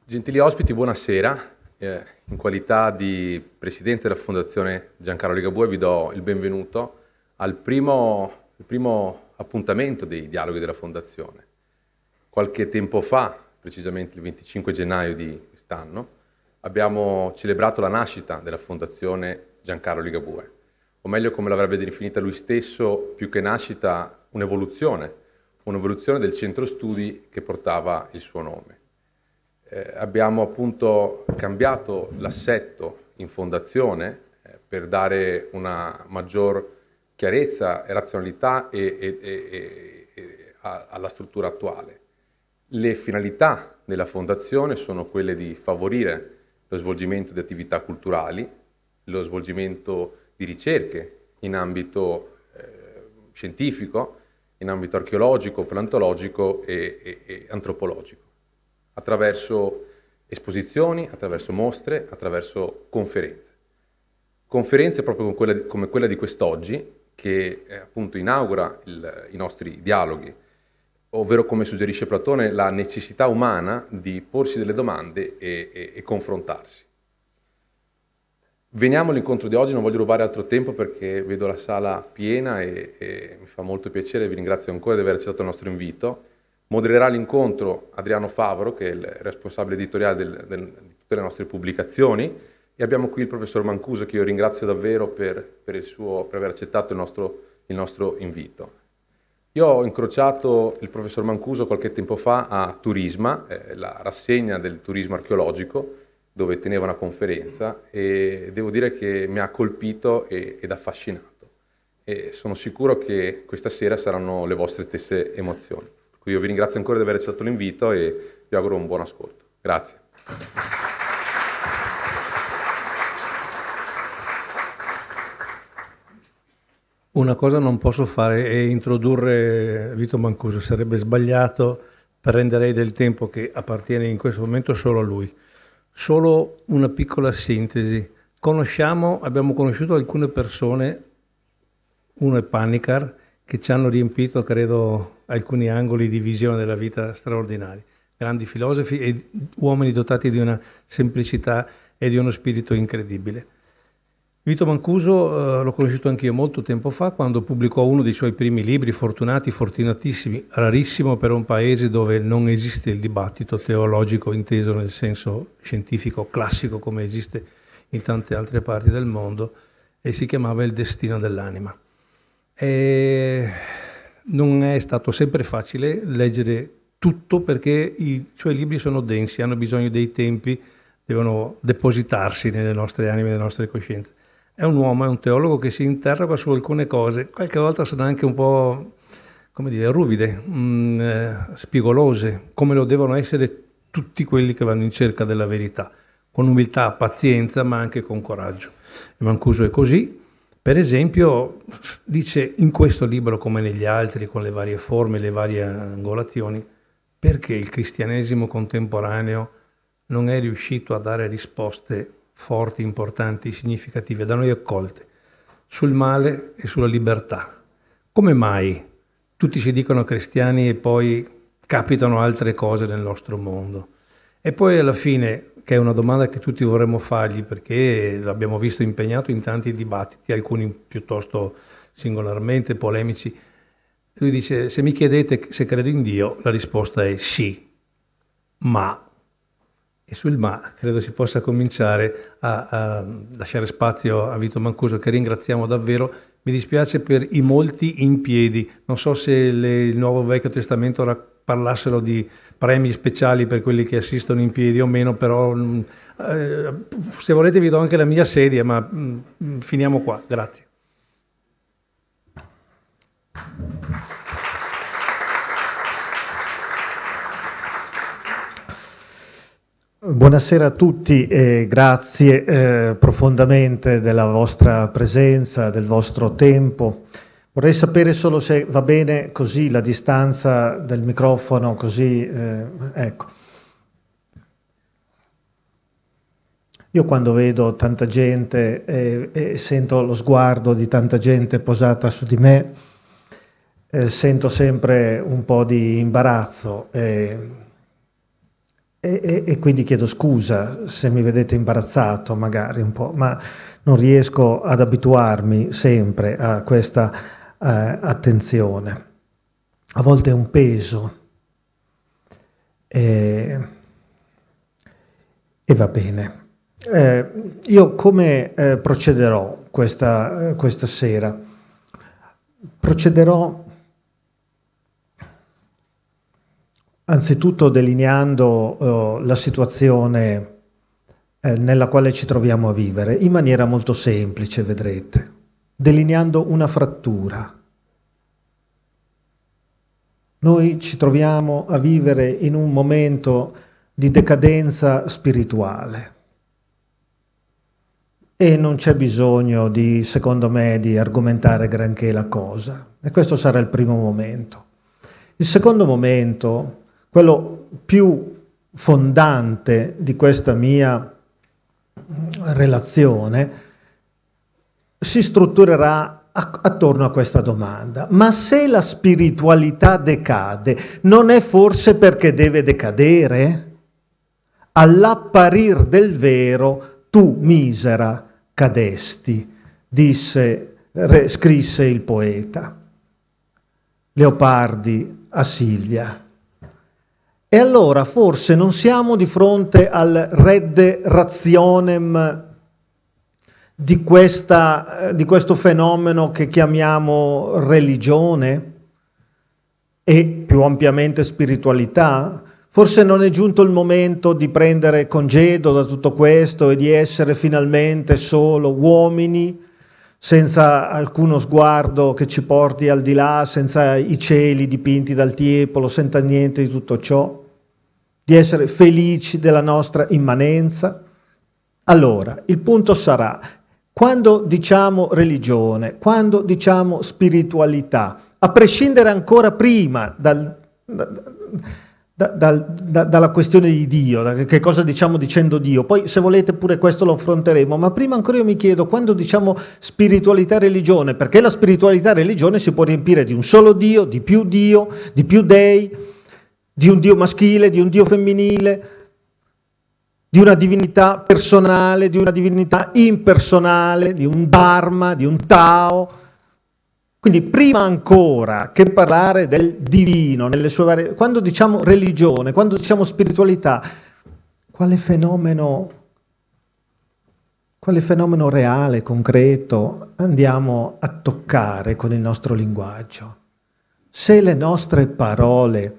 Gentili ospiti, buonasera. In qualità di Presidente della Fondazione Giancarlo Ligabue vi do il benvenuto al primo appuntamento dei dialoghi della Fondazione. Qualche tempo fa, precisamente il 25 gennaio di quest'anno, abbiamo celebrato la nascita della Fondazione Giancarlo Ligabue, o meglio, come l'avrebbe definita lui stesso, più che nascita, un'evoluzione del centro studi che portava il suo nome. Abbiamo appunto cambiato l'assetto in fondazione per dare una maggior chiarezza e razionalità alla struttura attuale. Le finalità della fondazione sono quelle di favorire lo svolgimento di attività culturali, lo svolgimento di ricerche in ambito scientifico, in ambito archeologico, paleontologico e antropologico, attraverso esposizioni, attraverso mostre, attraverso conferenze. Conferenze proprio come quella di quest'oggi, che appunto inaugura i nostri dialoghi, ovvero, come suggerisce Platone, la necessità umana di porsi delle domande e confrontarsi. Veniamo all'incontro di oggi, non voglio rubare altro tempo perché vedo la sala piena e mi fa molto piacere, vi ringrazio ancora di aver accettato il nostro invito. Modererà l'incontro Adriano Favaro, che è il responsabile editoriale di tutte le nostre pubblicazioni, e abbiamo qui il professor Mancuso, che io ringrazio davvero per aver accettato il nostro invito. Io ho incrociato il professor Mancuso qualche tempo fa a Turisma, la rassegna del turismo archeologico, dove teneva una conferenza, e devo dire che mi ha colpito ed affascinato. E sono sicuro che questa sera saranno le vostre stesse emozioni. Per cui io vi ringrazio ancora di aver accettato l'invito e vi auguro un buon ascolto. Grazie. Una cosa non posso fare è introdurre Vito Mancuso, sarebbe sbagliato, prenderei del tempo che appartiene in questo momento solo a lui. Solo una piccola sintesi. Abbiamo conosciuto alcune persone, uno è Panikkar, che ci hanno riempito, credo, alcuni angoli di visione della vita straordinari. Grandi filosofi e uomini dotati di una semplicità e di uno spirito incredibile. Vito Mancuso l'ho conosciuto anch'io molto tempo fa, quando pubblicò uno dei suoi primi libri, fortunatissimi, rarissimo per un paese dove non esiste il dibattito teologico inteso nel senso scientifico classico come esiste in tante altre parti del mondo, e si chiamava Il destino dell'anima. E non è stato sempre facile leggere tutto perché i suoi libri sono densi, hanno bisogno dei tempi, devono depositarsi nelle nostre anime, nelle nostre coscienze. È un uomo, è un teologo che si interroga su alcune cose, qualche volta sono anche un po', come dire, ruvide, spigolose, come lo devono essere tutti quelli che vanno in cerca della verità, con umiltà, pazienza, ma anche con coraggio. E Mancuso è così. Per esempio, dice in questo libro, come negli altri, con le varie forme, le varie angolazioni, perché il cristianesimo contemporaneo non è riuscito a dare risposte forti, importanti, significative, da noi accolte, sul male e sulla libertà. Come mai tutti si dicono cristiani e poi capitano altre cose nel nostro mondo? E poi alla fine, che è una domanda che tutti vorremmo fargli, perché l'abbiamo visto impegnato in tanti dibattiti, alcuni piuttosto singolarmente polemici, lui dice: se mi chiedete se credo in Dio, la risposta è sì, ma... E sul ma credo si possa cominciare a lasciare spazio a Vito Mancuso, che ringraziamo davvero. Mi dispiace per i molti in piedi, non so se il Nuovo Vecchio Testamento parlassero di premi speciali per quelli che assistono in piedi o meno, però se volete vi do anche la mia sedia, ma finiamo qua, grazie. Buonasera a tutti e grazie profondamente della vostra presenza, del vostro tempo. Vorrei sapere solo se va bene così la distanza del microfono, così ecco. Io quando vedo tanta gente e sento lo sguardo di tanta gente posata su di me, sento sempre un po' di imbarazzo. E quindi chiedo scusa se mi vedete imbarazzato magari un po', ma non riesco ad abituarmi sempre a questa attenzione. A volte è un peso e va bene. Io come procederò questa sera? Procederò anzitutto delineando la situazione nella quale ci troviamo a vivere, in maniera molto semplice, vedrete, delineando una frattura. Noi ci troviamo a vivere in un momento di decadenza spirituale e non c'è bisogno secondo me, di argomentare granché la cosa, e questo sarà il primo momento. Il secondo momento, quello più fondante di questa mia relazione, si strutturerà attorno a questa domanda: ma se la spiritualità decade, non è forse perché deve decadere? All'apparir del vero, tu misera cadesti, scrisse il poeta Leopardi a Silvia. E allora forse non siamo di fronte al redde rationem di questo fenomeno che chiamiamo religione e più ampiamente spiritualità? Forse non è giunto il momento di prendere congedo da tutto questo e di essere finalmente solo uomini, senza alcuno sguardo che ci porti al di là, senza i cieli dipinti dal tiepolo, senza niente di tutto ciò, di essere felici della nostra immanenza? Allora, il punto sarà: quando diciamo religione, quando diciamo spiritualità, a prescindere ancora prima dalla questione di Dio, che cosa diciamo dicendo Dio, poi se volete pure questo lo affronteremo, ma prima ancora io mi chiedo, quando diciamo spiritualità e religione, perché la spiritualità e religione si può riempire di un solo Dio, di più dei, di un Dio maschile, di un Dio femminile, di una divinità personale, di una divinità impersonale, di un Dharma, di un Tao. Quindi prima ancora che parlare del divino, nelle sue varie... quando diciamo religione, quando diciamo spiritualità, quale fenomeno reale, concreto andiamo a toccare con il nostro linguaggio? Se le nostre parole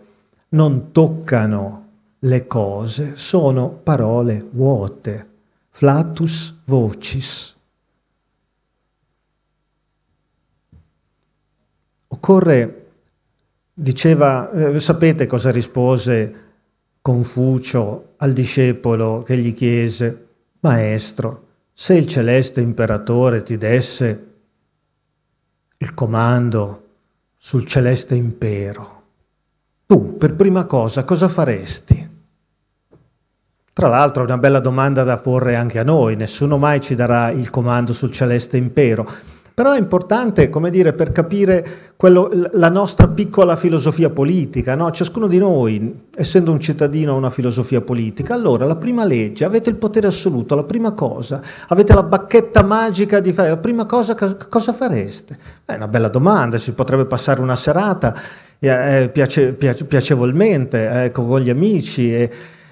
non toccano le cose, sono parole vuote, flatus vocis. Occorre, diceva, sapete cosa rispose Confucio al discepolo che gli chiese: Maestro, se il celeste imperatore ti desse il comando sul celeste impero, tu per prima cosa faresti? Tra l'altro è una bella domanda da porre anche a noi, nessuno mai ci darà il comando sul celeste impero, però è importante, come dire, per capire la nostra piccola filosofia politica, no? Ciascuno di noi, essendo un cittadino, ha una filosofia politica. Allora, la prima legge, avete il potere assoluto, la prima cosa, avete la bacchetta magica di fare, la prima cosa, cosa fareste? È una bella domanda, si potrebbe passare una serata piacevolmente con gli amici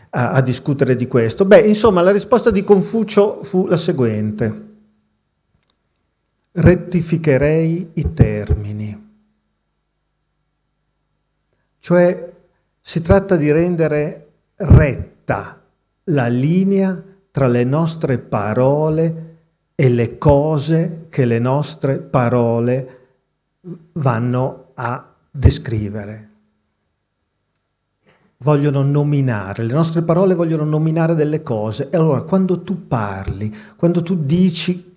a discutere di questo. Beh, insomma, la risposta di Confucio fu la seguente: rettificherei i termini. Cioè si tratta di rendere retta la linea tra le nostre parole e le cose che le nostre parole vanno a descrivere. Vogliono nominare, le nostre parole vogliono nominare delle cose. E allora quando tu parli, quando tu dici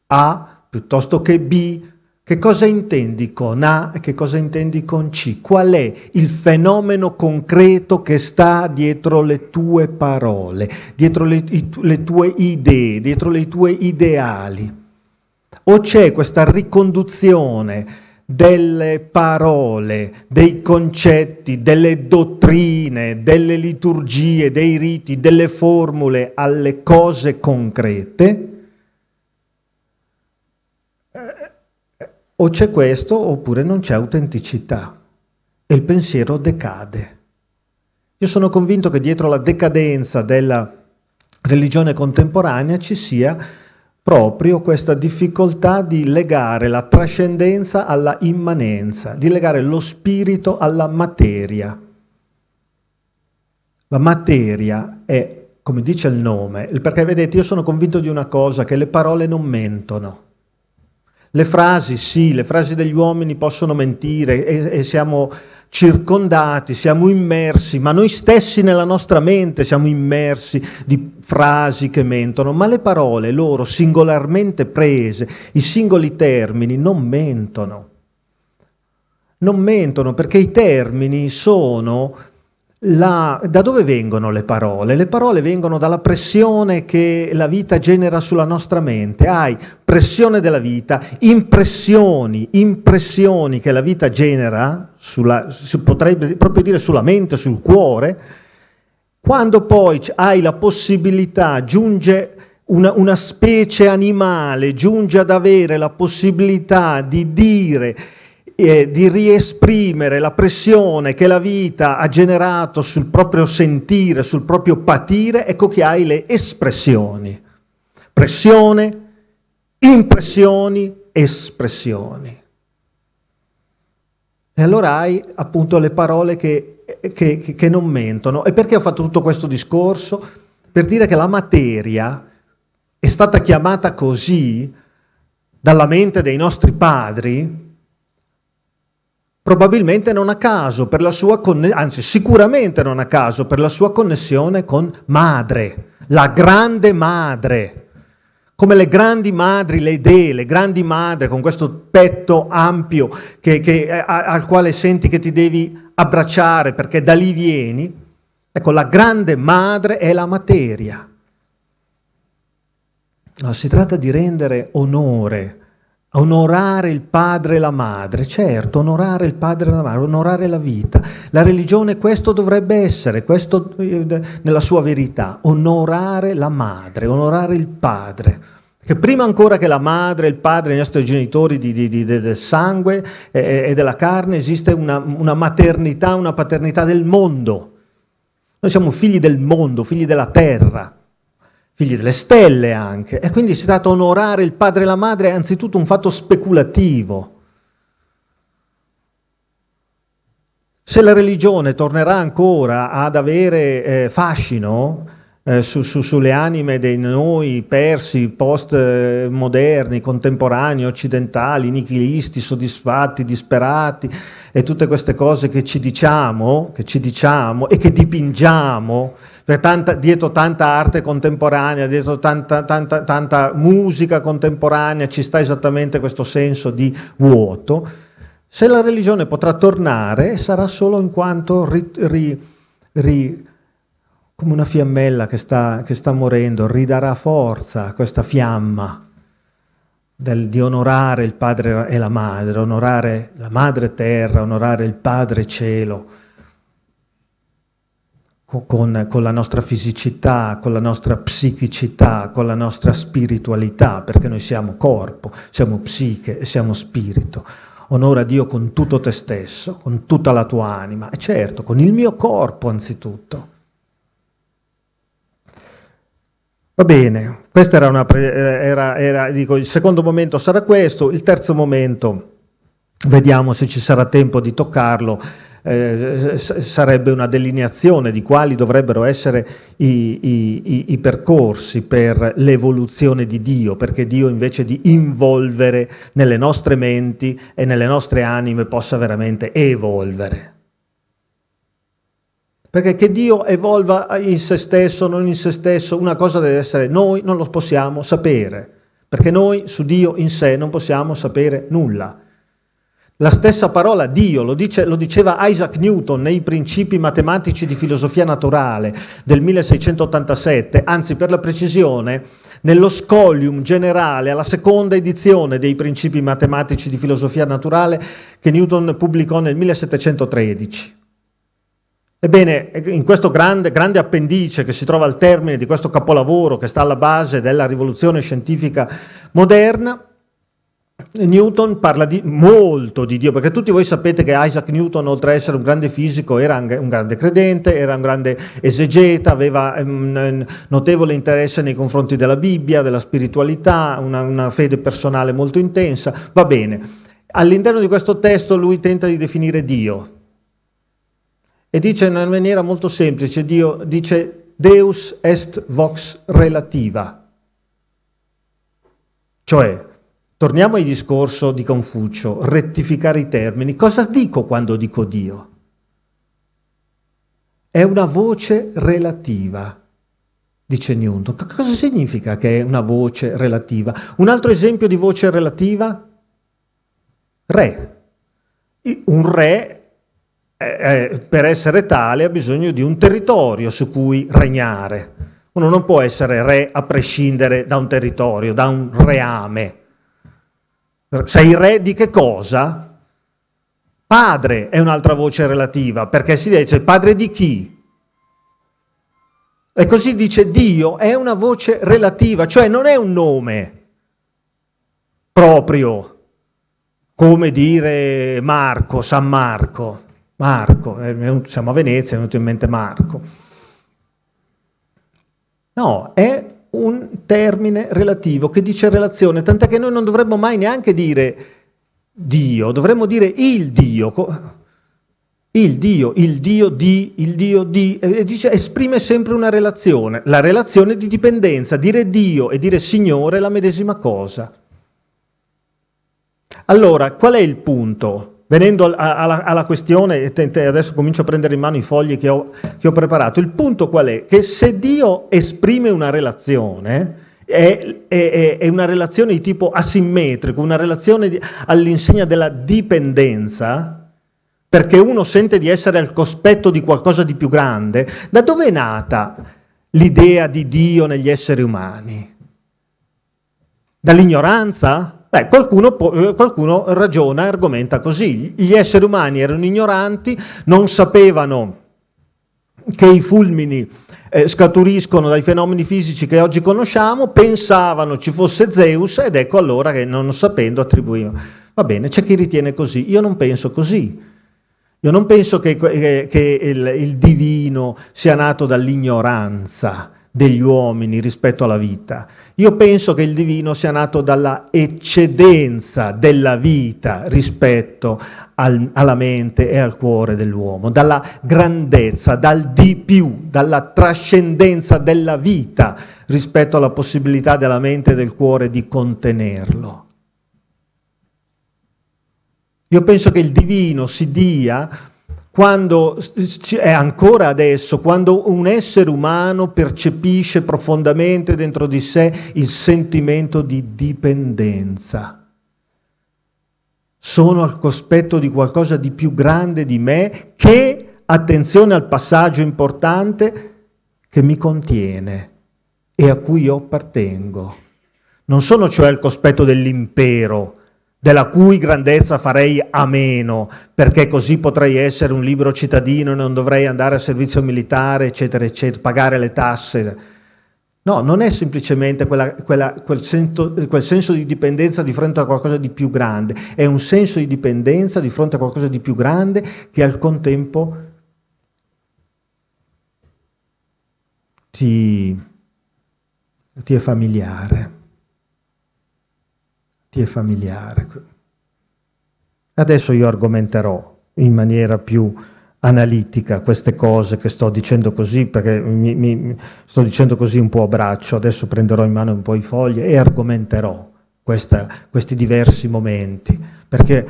A piuttosto che B, che cosa intendi con A e che cosa intendi con C? Qual è il fenomeno concreto che sta dietro le tue parole, dietro le tue idee, dietro le tue ideali? O c'è questa riconduzione delle parole, dei concetti, delle dottrine, delle liturgie, dei riti, delle formule alle cose concrete, o c'è questo oppure non c'è autenticità e il pensiero decade. Io sono convinto che dietro la decadenza della religione contemporanea ci sia proprio questa difficoltà di legare la trascendenza alla immanenza, di legare lo spirito alla materia. La materia è, come dice il nome, perché vedete, io sono convinto di una cosa, che le parole non mentono. Le frasi sì, le frasi degli uomini possono mentire e siamo circondati, siamo immersi, ma noi stessi nella nostra mente siamo immersi di frasi che mentono, ma le parole loro singolarmente prese, i singoli termini non mentono. Non mentono perché i termini sono da dove vengono le parole? Le parole vengono dalla pressione che la vita genera sulla nostra mente. Hai pressione della vita, impressioni che la vita genera, potrei proprio dire sulla mente, sul cuore. Quando poi hai la possibilità, giunge una specie animale, giunge ad avere la possibilità di dire, di riesprimere la pressione che la vita ha generato sul proprio sentire, sul proprio patire, ecco che hai le espressioni. Pressione, impressioni, espressioni. E allora hai appunto le parole che non mentono. E perché ho fatto tutto questo discorso? Per dire che la materia è stata chiamata così dalla mente dei nostri padri, probabilmente non a caso, per la sua anzi sicuramente non a caso, per la sua connessione con madre, la grande madre. Come le grandi madri, le dee, le grandi madri con questo petto ampio al quale senti che ti devi abbracciare perché da lì vieni. Ecco, la grande madre è la materia. No, si tratta di rendere onore, onorare il padre e la madre, certo, onorare il padre e la madre, onorare la vita. La religione questo dovrebbe essere, questo nella sua verità, onorare la madre, onorare il padre. Che prima ancora che la madre e il padre, i nostri genitori del sangue e della carne, esiste una maternità, una paternità del mondo. Noi siamo figli del mondo, figli della terra, figli delle stelle anche, e quindi si tratta di onorare il padre e la madre, è anzitutto un fatto speculativo. Se la religione tornerà ancora ad avere fascino sulle anime dei noi persi, post-moderni, contemporanei, occidentali, nichilisti, soddisfatti, disperati, e tutte queste cose che ci diciamo e che dipingiamo, dietro tanta arte contemporanea, dietro tanta musica contemporanea, ci sta esattamente questo senso di vuoto. Se la religione potrà tornare, sarà solo in quanto come una fiammella che sta morendo, ridarà forza a questa fiamma di onorare il padre e la madre, onorare la madre terra, onorare il padre cielo, con la nostra fisicità, con la nostra psichicità, con la nostra spiritualità, perché noi siamo corpo, siamo psiche e siamo spirito. Onora Dio con tutto te stesso, con tutta la tua anima, e certo, con il mio corpo anzitutto. Va bene, questo dico, il secondo momento sarà questo, il terzo momento, vediamo se ci sarà tempo di toccarlo, sarebbe una delineazione di quali dovrebbero essere i percorsi per l'evoluzione di Dio, perché Dio invece di involvere nelle nostre menti e nelle nostre anime possa veramente evolvere. Perché che Dio evolva in se stesso, non in se stesso, una cosa deve essere, noi non lo possiamo sapere, perché noi su Dio in sé non possiamo sapere nulla. La stessa parola Dio lo diceva Isaac Newton nei Principi matematici di filosofia naturale del 1687, anzi per la precisione nello Scholium generale, alla seconda edizione dei Principi matematici di filosofia naturale che Newton pubblicò nel 1713. Ebbene, in questo grande appendice che si trova al termine di questo capolavoro che sta alla base della rivoluzione scientifica moderna, Newton parla molto di Dio, perché tutti voi sapete che Isaac Newton, oltre ad essere un grande fisico, era un grande credente, era un grande esegeta, aveva un notevole interesse nei confronti della Bibbia, della spiritualità, una fede personale molto intensa. Va bene. All'interno di questo testo lui tenta di definire Dio e dice in una maniera molto semplice, Dio dice Deus est vox relativa, cioè torniamo al discorso di Confucio, rettificare i termini. Cosa dico quando dico Dio? È una voce relativa, dice Newton. Cosa significa che è una voce relativa? Un altro esempio di voce relativa? Re. Un re, per essere tale, ha bisogno di un territorio su cui regnare. Uno non può essere re a prescindere da un territorio, da un reame. Sei re di che cosa? Padre è un'altra voce relativa, perché si dice padre di chi? E così dice Dio è una voce relativa, cioè non è un nome proprio, come dire Marco, San Marco. Marco, siamo a Venezia, è venuto in mente Marco. No, è un termine relativo che dice relazione, tant'è che noi non dovremmo mai neanche dire Dio, dovremmo dire il Dio, il Dio di, e dice, esprime sempre una relazione, la relazione di dipendenza. Dire Dio e dire Signore è la medesima cosa. Allora, qual è il punto? Venendo alla questione, adesso comincio a prendere in mano i fogli che ho preparato, il punto qual è? Che se Dio esprime una relazione, è una relazione di tipo asimmetrico, una relazione all'insegna della dipendenza, perché uno sente di essere al cospetto di qualcosa di più grande, da dove è nata l'idea di Dio negli esseri umani? Dall'ignoranza? Qualcuno ragiona e argomenta così. Gli esseri umani erano ignoranti, non sapevano che i fulmini scaturiscono dai fenomeni fisici che oggi conosciamo, pensavano ci fosse Zeus ed ecco allora che non sapendo attribuivano. Va bene, c'è chi ritiene così, io non penso così. Io non penso che il divino sia nato dall'ignoranza degli uomini rispetto alla vita. Io penso che il divino sia nato dalla eccedenza della vita rispetto alla mente e al cuore dell'uomo, dalla grandezza, dal di più, dalla trascendenza della vita rispetto alla possibilità della mente e del cuore di contenerlo. Io penso che il divino si dia quando, è ancora adesso, quando un essere umano percepisce profondamente dentro di sé il sentimento di dipendenza. Sono al cospetto di qualcosa di più grande di me che, attenzione al passaggio importante, che mi contiene e a cui io appartengo. Non sono cioè al cospetto dell'impero, della cui grandezza farei a meno, perché così potrei essere un libero cittadino e non dovrei andare a servizio militare, eccetera, eccetera, pagare le tasse. No, non è semplicemente quel senso di dipendenza di fronte a qualcosa di più grande, è un senso di dipendenza di fronte a qualcosa di più grande che al contempo ti è familiare. Ti è familiare. Adesso io argomenterò in maniera più analitica queste cose che sto dicendo così, perché sto dicendo così un po' a braccio, adesso prenderò in mano un po' i fogli e argomenterò questi diversi momenti, perché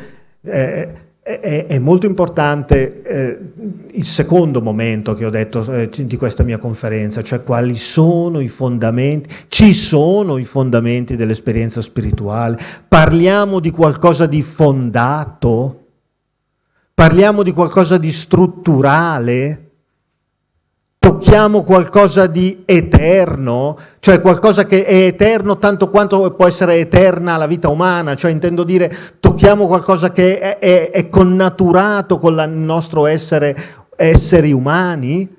è molto importante il secondo momento che ho detto di questa mia conferenza, cioè quali sono i fondamenti, ci sono i fondamenti dell'esperienza spirituale, parliamo di qualcosa di fondato, parliamo di qualcosa di strutturale, tocchiamo qualcosa di eterno, cioè qualcosa che è eterno tanto quanto può essere eterna la vita umana, cioè intendo dire tocchiamo qualcosa che è connaturato con il nostro esseri umani?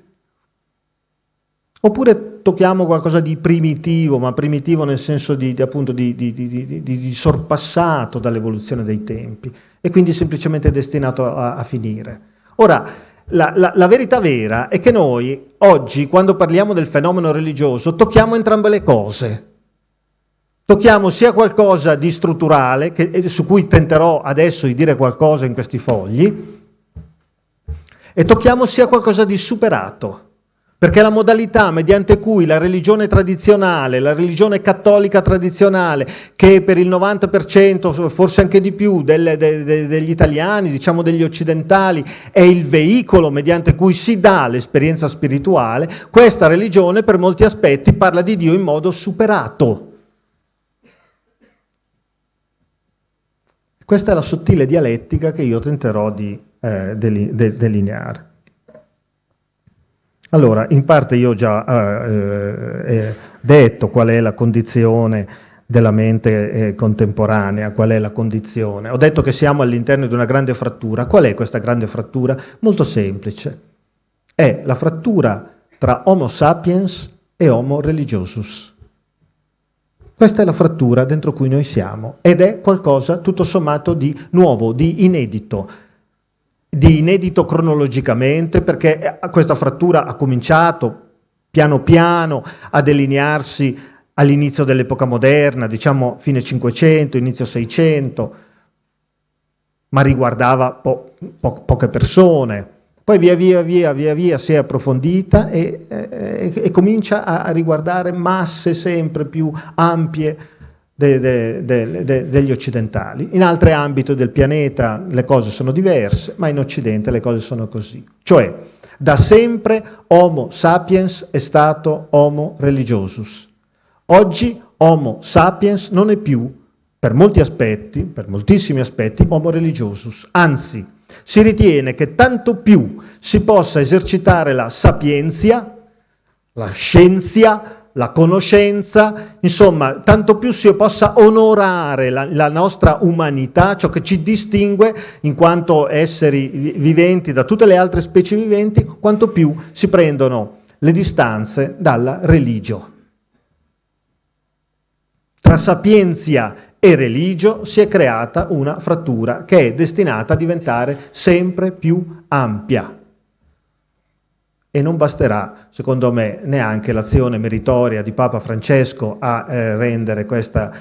Oppure tocchiamo qualcosa di primitivo, ma primitivo nel senso appunto di sorpassato dall'evoluzione dei tempi e quindi semplicemente destinato a finire. Ora, la verità vera è che noi oggi, quando parliamo del fenomeno religioso, tocchiamo entrambe le cose. Tocchiamo sia qualcosa di strutturale, su cui tenterò adesso di dire qualcosa in questi fogli, e tocchiamo sia qualcosa di superato. Perché la modalità mediante cui la religione tradizionale, la religione cattolica tradizionale, che per il 90%, forse anche di più, degli italiani, diciamo degli occidentali, è il veicolo mediante cui si dà l'esperienza spirituale, questa religione per molti aspetti parla di Dio in modo superato. Questa è la sottile dialettica che io tenterò di delineare. Allora, in parte io ho già detto qual è la condizione della mente contemporanea, qual è la condizione. Ho detto che siamo all'interno di una grande frattura. Qual è questa grande frattura? Molto semplice. È la frattura tra Homo sapiens e Homo religiosus. Questa è la frattura dentro cui noi siamo ed è qualcosa tutto sommato di nuovo, di inedito cronologicamente, perché questa frattura ha cominciato piano piano a delinearsi all'inizio dell'epoca moderna, diciamo fine 500, inizio 600, ma riguardava poche persone. Poi via via si è approfondita e comincia a riguardare masse sempre più ampie degli occidentali. In altri ambiti del pianeta le cose sono diverse, ma in Occidente le cose sono così. Cioè, da sempre Homo sapiens è stato Homo religiosus. Oggi Homo sapiens non è più, per molti aspetti, per moltissimi aspetti, Homo religiosus. Anzi, si ritiene che tanto più si possa esercitare la sapienza, la scienza, la conoscenza, insomma, tanto più si possa onorare la nostra umanità, ciò che ci distingue in quanto esseri viventi da tutte le altre specie viventi, quanto più si prendono le distanze dalla religio. Tra sapienza e religio si è creata una frattura che è destinata a diventare sempre più ampia. E non basterà, secondo me, neanche l'azione meritoria di Papa Francesco a rendere questa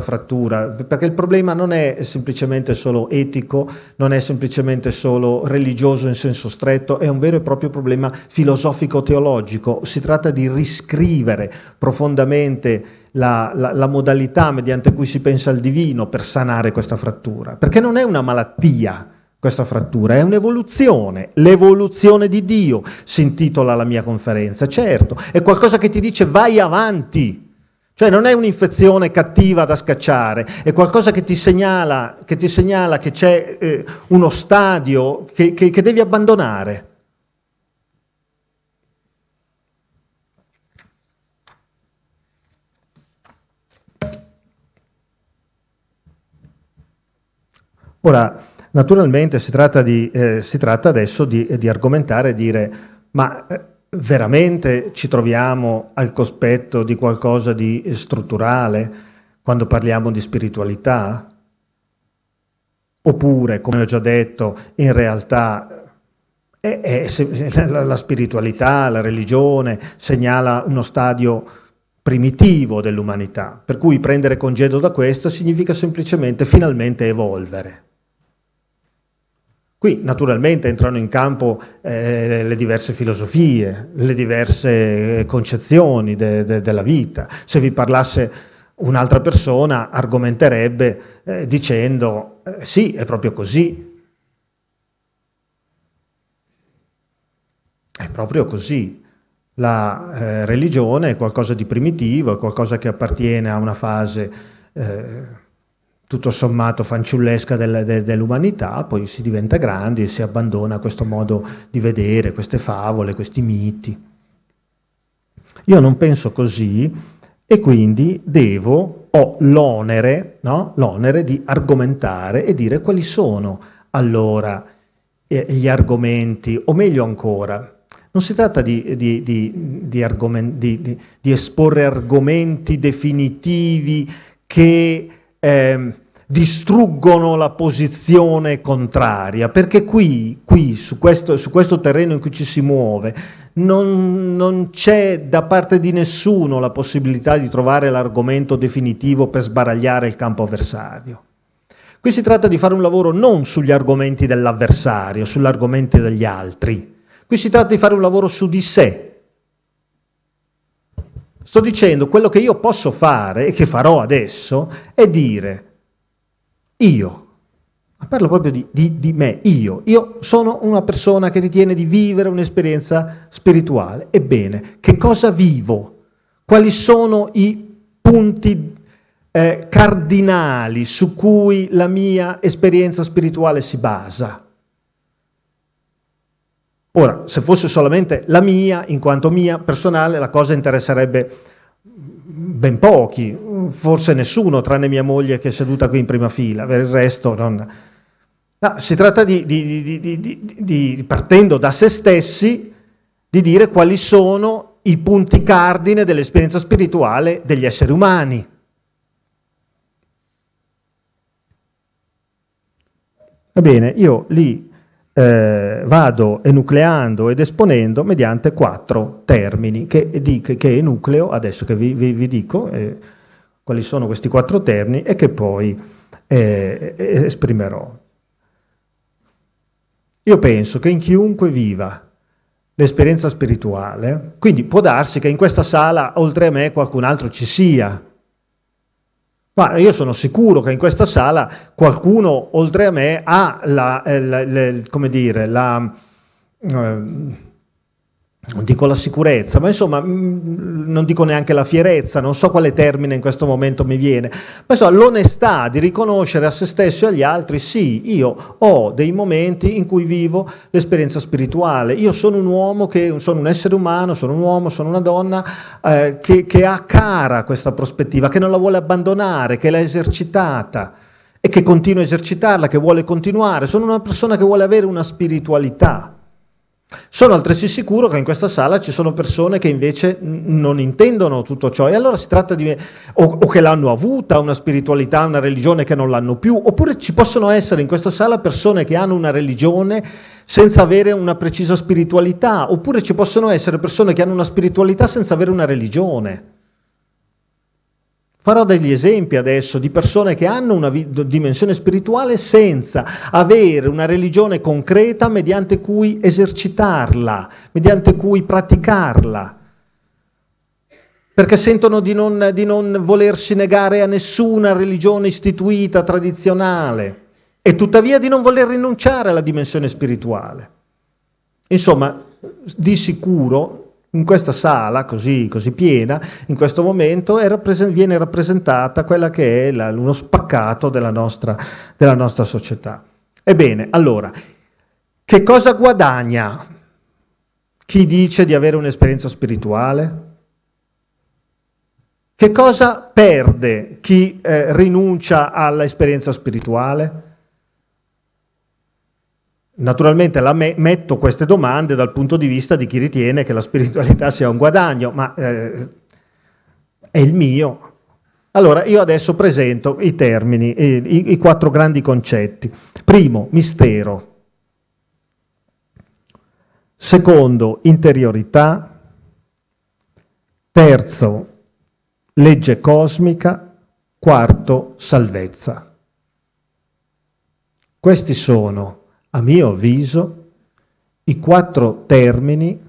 frattura, perché il problema non è semplicemente solo etico, non è semplicemente solo religioso in senso stretto, è un vero e proprio problema filosofico-teologico. Si tratta di riscrivere profondamente la modalità mediante cui si pensa al divino per sanare questa frattura, perché non è una malattia. Questa frattura è un'evoluzione, l'evoluzione di Dio, si intitola la mia conferenza. Certo, è qualcosa che ti dice vai avanti, cioè non è un'infezione cattiva da scacciare, è qualcosa che ti segnala che c'è uno stadio che devi abbandonare. Ora, naturalmente si tratta adesso di argomentare e dire ma veramente ci troviamo al cospetto di qualcosa di strutturale quando parliamo di spiritualità? Oppure, come ho già detto, in realtà la spiritualità, la religione segnala uno stadio primitivo dell'umanità, per cui prendere congedo da questo significa semplicemente finalmente evolvere. Qui naturalmente entrano in campo le diverse filosofie, le diverse concezioni della vita. Se vi parlasse un'altra persona argomenterebbe dicendo sì, è proprio così. È proprio così. La religione è qualcosa di primitivo, è qualcosa che appartiene a una fase tutto sommato fanciullesca dell'umanità, poi si diventa grandi e si abbandona a questo modo di vedere, queste favole, questi miti. Io non penso così e quindi ho l'onere, no? L'onere di argomentare e dire quali sono allora gli argomenti, o meglio ancora, non si tratta di esporre argomenti definitivi che distruggono la posizione contraria, perché qui su questo terreno in cui ci si muove non c'è da parte di nessuno la possibilità di trovare l'argomento definitivo per sbaragliare il campo avversario. Qui si tratta di fare un lavoro non sugli argomenti dell'avversario, sugli argomenti degli altri. Qui si tratta di fare un lavoro su di sé. Sto dicendo, quello che io posso fare e che farò adesso è dire, io, parlo proprio di me, io sono una persona che ritiene di vivere un'esperienza spirituale. Ebbene, che cosa vivo? Quali sono i punti cardinali su cui la mia esperienza spirituale si basa? Ora, se fosse solamente la mia, in quanto mia personale, la cosa interesserebbe ben pochi, forse nessuno, tranne mia moglie che è seduta qui in prima fila, per il resto non... No, si tratta partendo da se stessi, di dire quali sono i punti cardine dell'esperienza spirituale degli esseri umani. Va bene, io li vado enucleando ed esponendo mediante 4 termini che enucleo, adesso che vi dico quali sono questi 4 termini e che poi esprimerò. Io penso che in chiunque viva l'esperienza spirituale, quindi può darsi che in questa sala oltre a me qualcun altro ci sia, ma io sono sicuro che in questa sala qualcuno oltre a me ha non dico la sicurezza, ma insomma non dico neanche la fierezza, non so quale termine in questo momento mi viene, ma insomma l'onestà di riconoscere a se stesso e agli altri, sì, io ho dei momenti in cui vivo l'esperienza spirituale, io sono un uomo, sono un essere umano, sono un uomo, sono una donna che ha cara questa prospettiva, che non la vuole abbandonare, che l'ha esercitata e che continua a esercitarla, che vuole continuare, sono una persona che vuole avere una spiritualità. Sono altresì sicuro che in questa sala ci sono persone che invece non intendono tutto ciò e allora si tratta o che l'hanno avuta una spiritualità, una religione che non l'hanno più, oppure ci possono essere in questa sala persone che hanno una religione senza avere una precisa spiritualità, oppure ci possono essere persone che hanno una spiritualità senza avere una religione. Farò degli esempi adesso di persone che hanno una dimensione spirituale senza avere una religione concreta mediante cui esercitarla, mediante cui praticarla, perché sentono di non volersi negare a nessuna religione istituita, tradizionale, e tuttavia di non voler rinunciare alla dimensione spirituale. Insomma, di sicuro in questa sala così piena, in questo momento viene rappresentata quella che è uno spaccato della nostra società. Ebbene, allora, che cosa guadagna chi dice di avere un'esperienza spirituale? Che cosa perde chi rinuncia all'esperienza spirituale? Naturalmente metto queste domande dal punto di vista di chi ritiene che la spiritualità sia un guadagno, ma è il mio. Allora, io adesso presento i termini, i 4 grandi concetti. Primo, mistero. Secondo, interiorità. Terzo, legge cosmica. Quarto, salvezza. Questi sono, a mio avviso, i 4 termini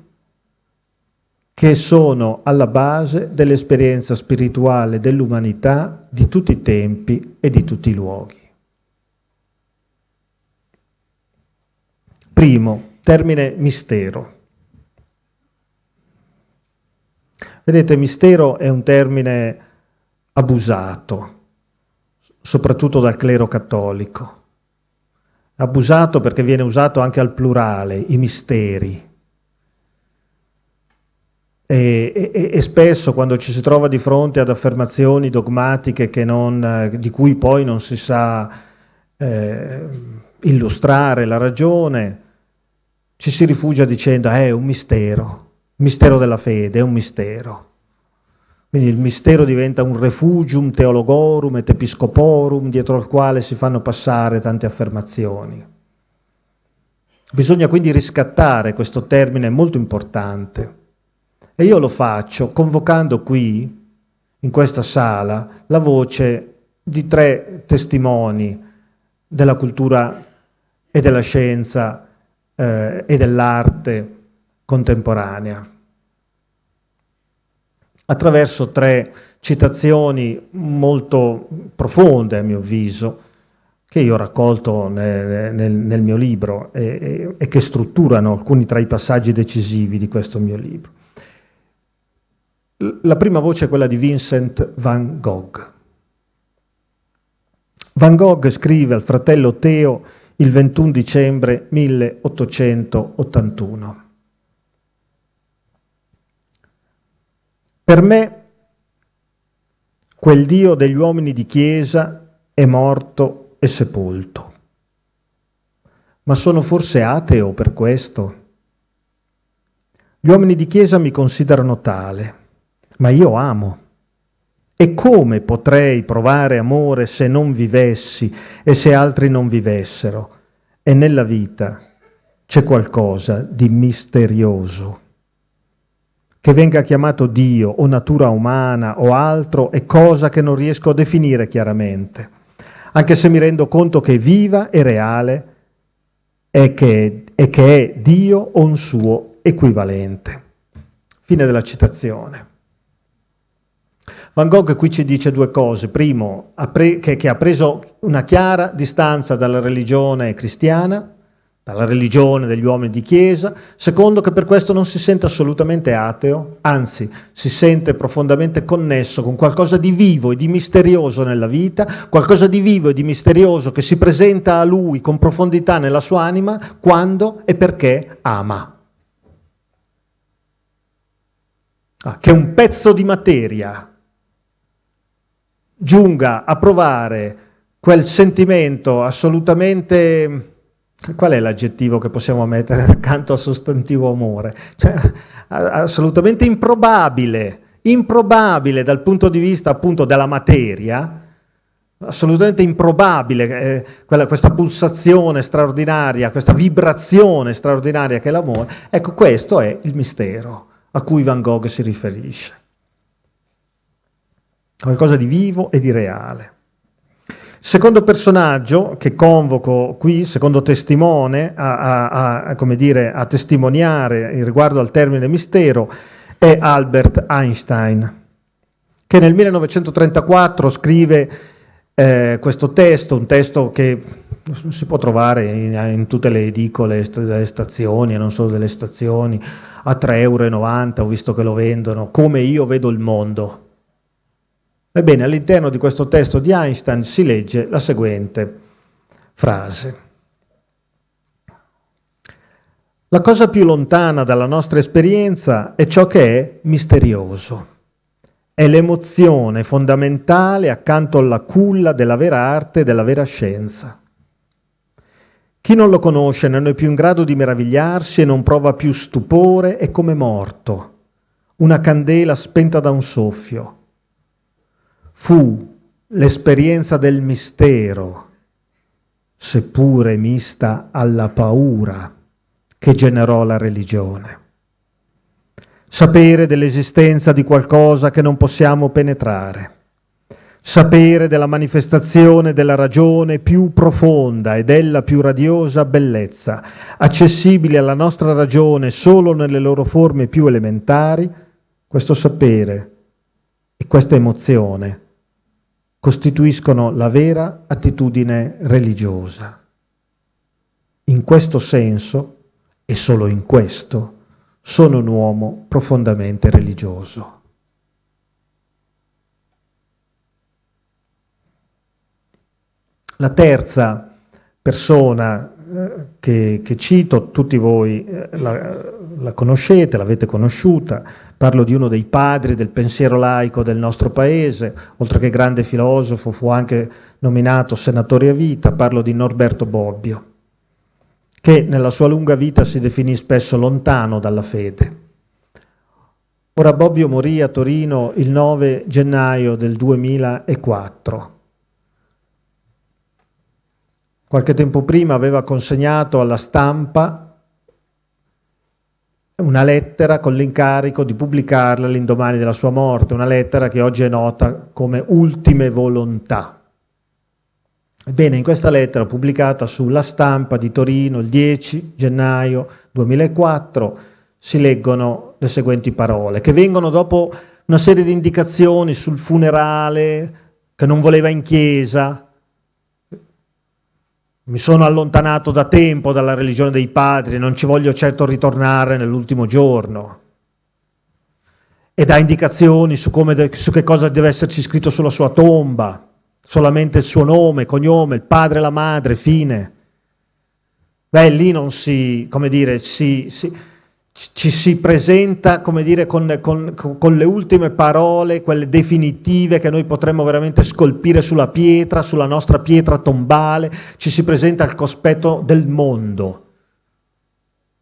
che sono alla base dell'esperienza spirituale dell'umanità di tutti i tempi e di tutti i luoghi. Primo, termine mistero. Vedete, mistero è un termine abusato, soprattutto dal clero cattolico. Abusato perché viene usato anche al plurale, i misteri. E spesso quando ci si trova di fronte ad affermazioni dogmatiche di cui poi non si sa illustrare la ragione, ci si rifugia dicendo è un mistero della fede, è un mistero. Quindi il mistero diventa un refugium theologorum et episcoporum dietro al quale si fanno passare tante affermazioni. Bisogna quindi riscattare questo termine molto importante. E io lo faccio convocando qui, in questa sala, la voce di 3 testimoni della cultura e della scienza e dell'arte contemporanea, attraverso 3 citazioni molto profonde, a mio avviso, che io ho raccolto nel mio libro e che strutturano alcuni tra i passaggi decisivi di questo mio libro. La prima voce è quella di Vincent van Gogh. Van Gogh scrive al fratello Theo il 21 dicembre 1881. Per me quel Dio degli uomini di chiesa è morto e sepolto. Ma sono forse ateo per questo? Gli uomini di chiesa mi considerano tale. Ma io amo. E come potrei provare amore se non vivessi e se altri non vivessero? E nella vita c'è qualcosa di misterioso. Che venga chiamato Dio o natura umana o altro è cosa che non riesco a definire chiaramente, anche se mi rendo conto che è viva e reale e che è Dio o un suo equivalente. Fine della citazione. Van Gogh qui ci dice 2 cose. Primo, che ha preso una chiara distanza dalla religione cristiana, dalla religione degli uomini di chiesa. Secondo, che per questo non si sente assolutamente ateo, anzi si sente profondamente connesso con qualcosa di vivo e di misterioso nella vita, qualcosa di vivo e di misterioso che si presenta a lui con profondità nella sua anima quando e perché ama. Che un pezzo di materia giunga a provare quel sentimento assolutamente, qual è l'aggettivo che possiamo mettere accanto al sostantivo amore? Cioè, assolutamente improbabile dal punto di vista appunto della materia, assolutamente improbabile questa pulsazione straordinaria, questa vibrazione straordinaria che è l'amore. Ecco, questo è il mistero a cui Van Gogh si riferisce. Qualcosa di vivo e di reale. Secondo personaggio che convoco qui, secondo testimone a testimoniare riguardo al termine mistero, è Albert Einstein, che nel 1934 scrive questo testo, un testo che si può trovare in tutte le edicole delle stazioni, e non solo delle stazioni, a 3,90 €, ho visto che lo vendono, Come io vedo il mondo. Ebbene, all'interno di questo testo di Einstein si legge la seguente frase. La cosa più lontana dalla nostra esperienza è ciò che è misterioso. È l'emozione fondamentale accanto alla culla della vera arte e della vera scienza. Chi non lo conosce non è più in grado di meravigliarsi e non prova più stupore, è come morto, una candela spenta da un soffio. Fu l'esperienza del mistero, seppure mista alla paura, che generò la religione. Sapere dell'esistenza di qualcosa che non possiamo penetrare, sapere della manifestazione della ragione più profonda e della più radiosa bellezza, accessibili alla nostra ragione solo nelle loro forme più elementari, questo sapere e questa emozione costituiscono la vera attitudine religiosa. In questo senso, e solo in questo, sono un uomo profondamente religioso. La terza persona che cito, tutti voi la conoscete, l'avete conosciuta, parlo di uno dei padri del pensiero laico del nostro paese, oltre che grande filosofo fu anche nominato senatore a vita, parlo di Norberto Bobbio, che nella sua lunga vita si definì spesso lontano dalla fede. Ora Bobbio morì a Torino il 9 gennaio del 2004. Qualche tempo prima aveva consegnato alla stampa una lettera con l'incarico di pubblicarla all'indomani della sua morte, una lettera che oggi è nota come Ultime Volontà. Ebbene, in questa lettera pubblicata sulla Stampa di Torino il 10 gennaio 2004 si leggono le seguenti parole, che vengono dopo una serie di indicazioni sul funerale, che non voleva in chiesa. Mi sono allontanato da tempo dalla religione dei padri, non ci voglio certo ritornare nell'ultimo giorno. E dà indicazioni su che cosa deve esserci scritto sulla sua tomba, solamente il suo nome, cognome, il padre e la madre, fine. Beh, lì non ci si presenta, come dire, con le ultime parole, quelle definitive che noi potremmo veramente scolpire sulla pietra, sulla nostra pietra tombale, ci si presenta al cospetto del mondo,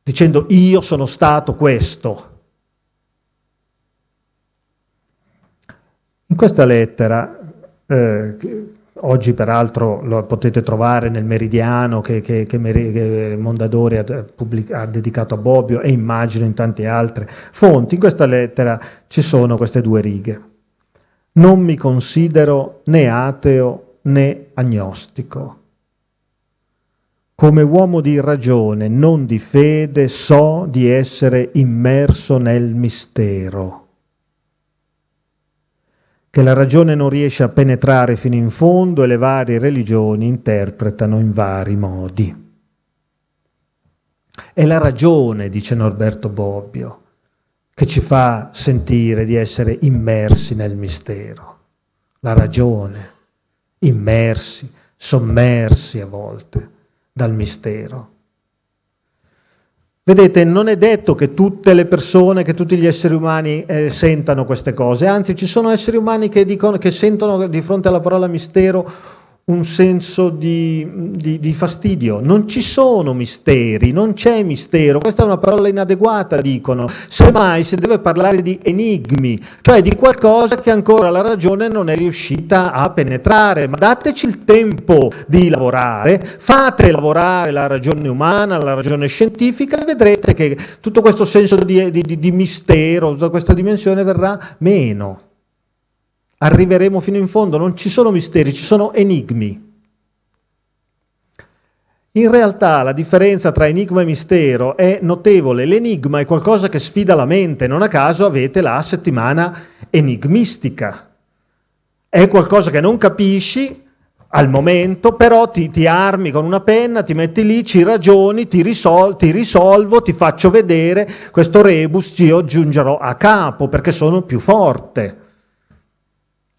dicendo io sono stato questo. In questa lettera, oggi peraltro lo potete trovare nel Meridiano che Mondadori ha dedicato a Bobbio e immagino in tante altre fonti, in questa lettera ci sono queste due righe. Non mi considero né ateo né agnostico. Come uomo di ragione, non di fede, so di essere immerso nel mistero, che la ragione non riesce a penetrare fino in fondo e le varie religioni interpretano in vari modi. È la ragione, dice Norberto Bobbio, che ci fa sentire di essere immersi nel mistero. La ragione, immersi, sommersi a volte dal mistero. Vedete, non è detto che tutte le persone, che tutti gli esseri umani sentano queste cose, anzi ci sono esseri umani che sentono di fronte alla parola mistero un senso di fastidio. Non ci sono misteri, non c'è mistero, questa è una parola inadeguata, dicono. Semmai si deve parlare di enigmi, cioè di qualcosa che ancora la ragione non è riuscita a penetrare, ma dateci il tempo di lavorare, fate lavorare la ragione umana, la ragione scientifica e vedrete che tutto questo senso di mistero, tutta questa dimensione verrà meno. Arriveremo fino in fondo, non ci sono misteri, ci sono enigmi. In realtà la differenza tra enigma e mistero è notevole. L'enigma è qualcosa che sfida la mente, non a caso avete la settimana enigmistica. È qualcosa che non capisci al momento, però ti armi con una penna, ti metti lì, ci ragioni, ti risolvo, ti faccio vedere, questo rebus io giungerò a capo perché sono più forte.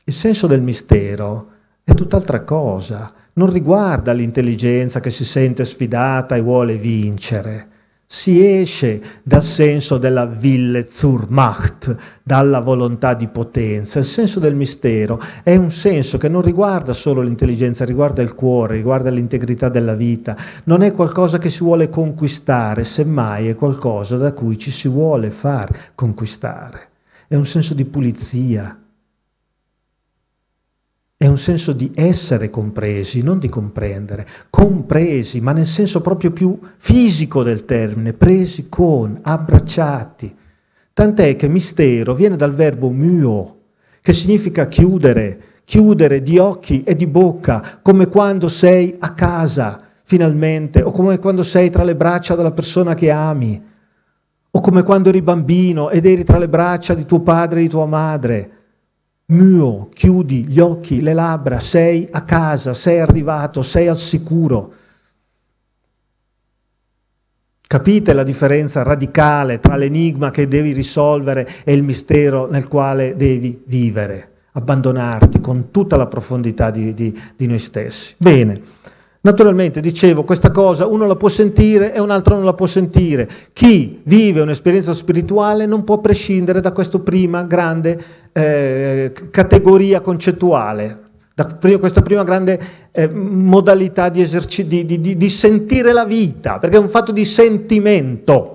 Il senso del mistero è tutt'altra cosa, non riguarda l'intelligenza che si sente sfidata e vuole vincere. Si esce dal senso della Wille zur Macht, dalla volontà di potenza. Il senso del mistero è un senso che non riguarda solo l'intelligenza, riguarda il cuore, riguarda l'integrità della vita. Non è qualcosa che si vuole conquistare, semmai è qualcosa da cui ci si vuole far conquistare. È un senso di pulizia. È un senso di essere compresi, non di comprendere. Compresi, ma nel senso proprio più fisico del termine, presi con, abbracciati. Tant'è che mistero viene dal verbo myo, che significa chiudere di occhi e di bocca, come quando sei a casa, finalmente, o come quando sei tra le braccia della persona che ami, o come quando eri bambino ed eri tra le braccia di tuo padre e di tua madre. Myo, chiudi gli occhi, le labbra, sei a casa, sei arrivato, sei al sicuro. Capite la differenza radicale tra l'enigma che devi risolvere e il mistero nel quale devi vivere? abbandonarti con tutta la profondità di noi stessi. Bene, naturalmente dicevo, questa cosa uno la può sentire e un altro non la può sentire. Chi vive un'esperienza spirituale non può prescindere da questa prima grande categoria concettuale, da questa prima grande modalità di sentire la vita, perché è un fatto di sentimento,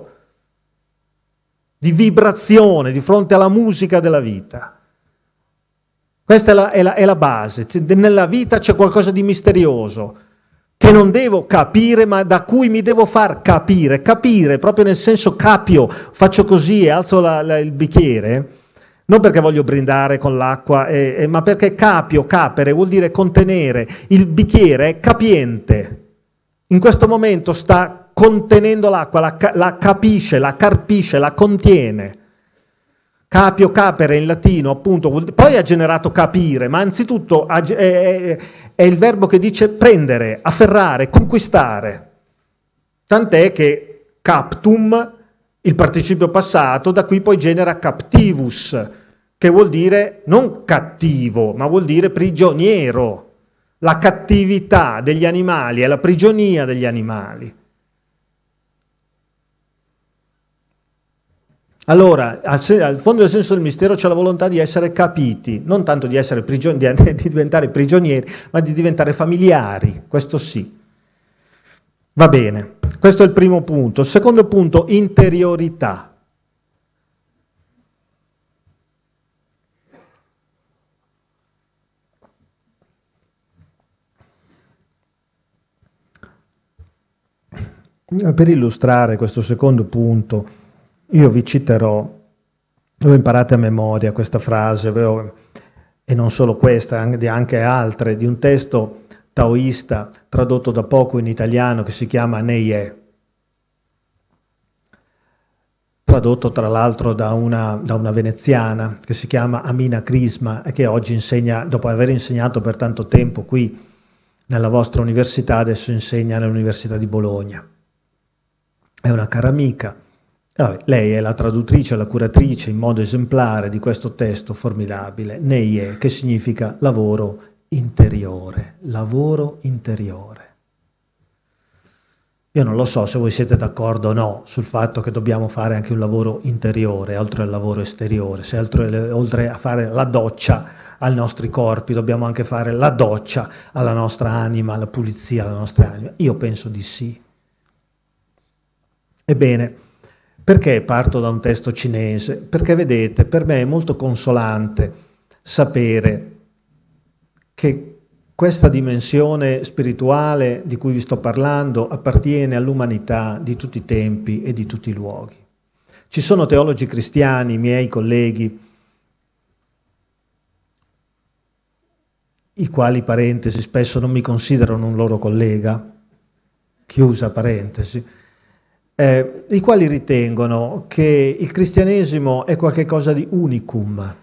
di vibrazione di fronte alla musica della vita. Questa è la base. Nella vita c'è qualcosa di misterioso che non devo capire, ma da cui mi devo far capire. Capire proprio nel senso capio, faccio così e alzo il bicchiere, non perché voglio brindare con l'acqua, ma perché capio, capere, vuol dire contenere. Il bicchiere è capiente. In questo momento sta contenendo l'acqua, la capisce, la carpisce, la contiene. Capio, capere in latino, appunto, poi ha generato capire, ma anzitutto è il verbo che dice prendere, afferrare, conquistare. Tant'è che captum, il participio passato, da qui poi genera captivus, che vuol dire non cattivo, ma vuol dire prigioniero. La cattività degli animali è la prigionia degli animali. Allora, al fondo del senso del mistero c'è la volontà di essere capiti, non tanto di diventare prigionieri, ma di diventare familiari, questo sì. Va bene, questo è il primo punto. Il secondo punto, interiorità. Per illustrare questo secondo punto, io vi citerò, ho imparato a memoria questa frase, e non solo questa, anche altre, di un testo taoista tradotto da poco in italiano che si chiama Neie, tradotto tra l'altro da una veneziana che si chiama Amina Crisma e che oggi insegna, dopo aver insegnato per tanto tempo qui nella vostra università, adesso insegna all'Università di Bologna. È una cara amica. Lei è la traduttrice, la curatrice in modo esemplare di questo testo formidabile, Neie, che significa lavoro interiore. Lavoro interiore. Io non lo so se voi siete d'accordo o no sul fatto che dobbiamo fare anche un lavoro interiore, oltre al lavoro esteriore, se oltre a fare la doccia ai nostri corpi, dobbiamo anche fare la doccia alla nostra anima, la pulizia alla nostra anima. Io penso di sì. Ebbene, perché parto da un testo cinese? Perché vedete, per me è molto consolante sapere che questa dimensione spirituale di cui vi sto parlando appartiene all'umanità di tutti i tempi e di tutti i luoghi. Ci sono teologi cristiani, miei colleghi, i quali, parentesi, spesso non mi considerano un loro collega, chiusa parentesi, i quali ritengono che il cristianesimo è qualcosa di unicum,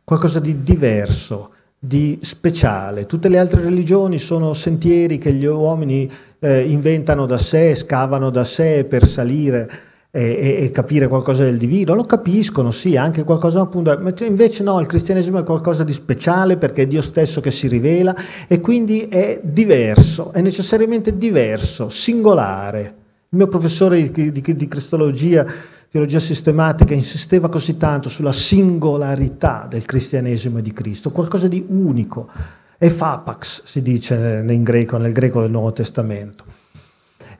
qualcosa di diverso, di speciale. Tutte le altre religioni sono sentieri che gli uomini inventano da sé, scavano da sé per salire e capire qualcosa del divino. Lo capiscono, sì, anche qualcosa appunto, ma invece no, il cristianesimo è qualcosa di speciale perché è Dio stesso che si rivela e quindi è diverso, è necessariamente diverso, singolare. Il mio professore di cristologia, teologia sistematica, insisteva così tanto sulla singolarità del cristianesimo e di Cristo, qualcosa di unico, ephapax si dice nel greco del Nuovo Testamento.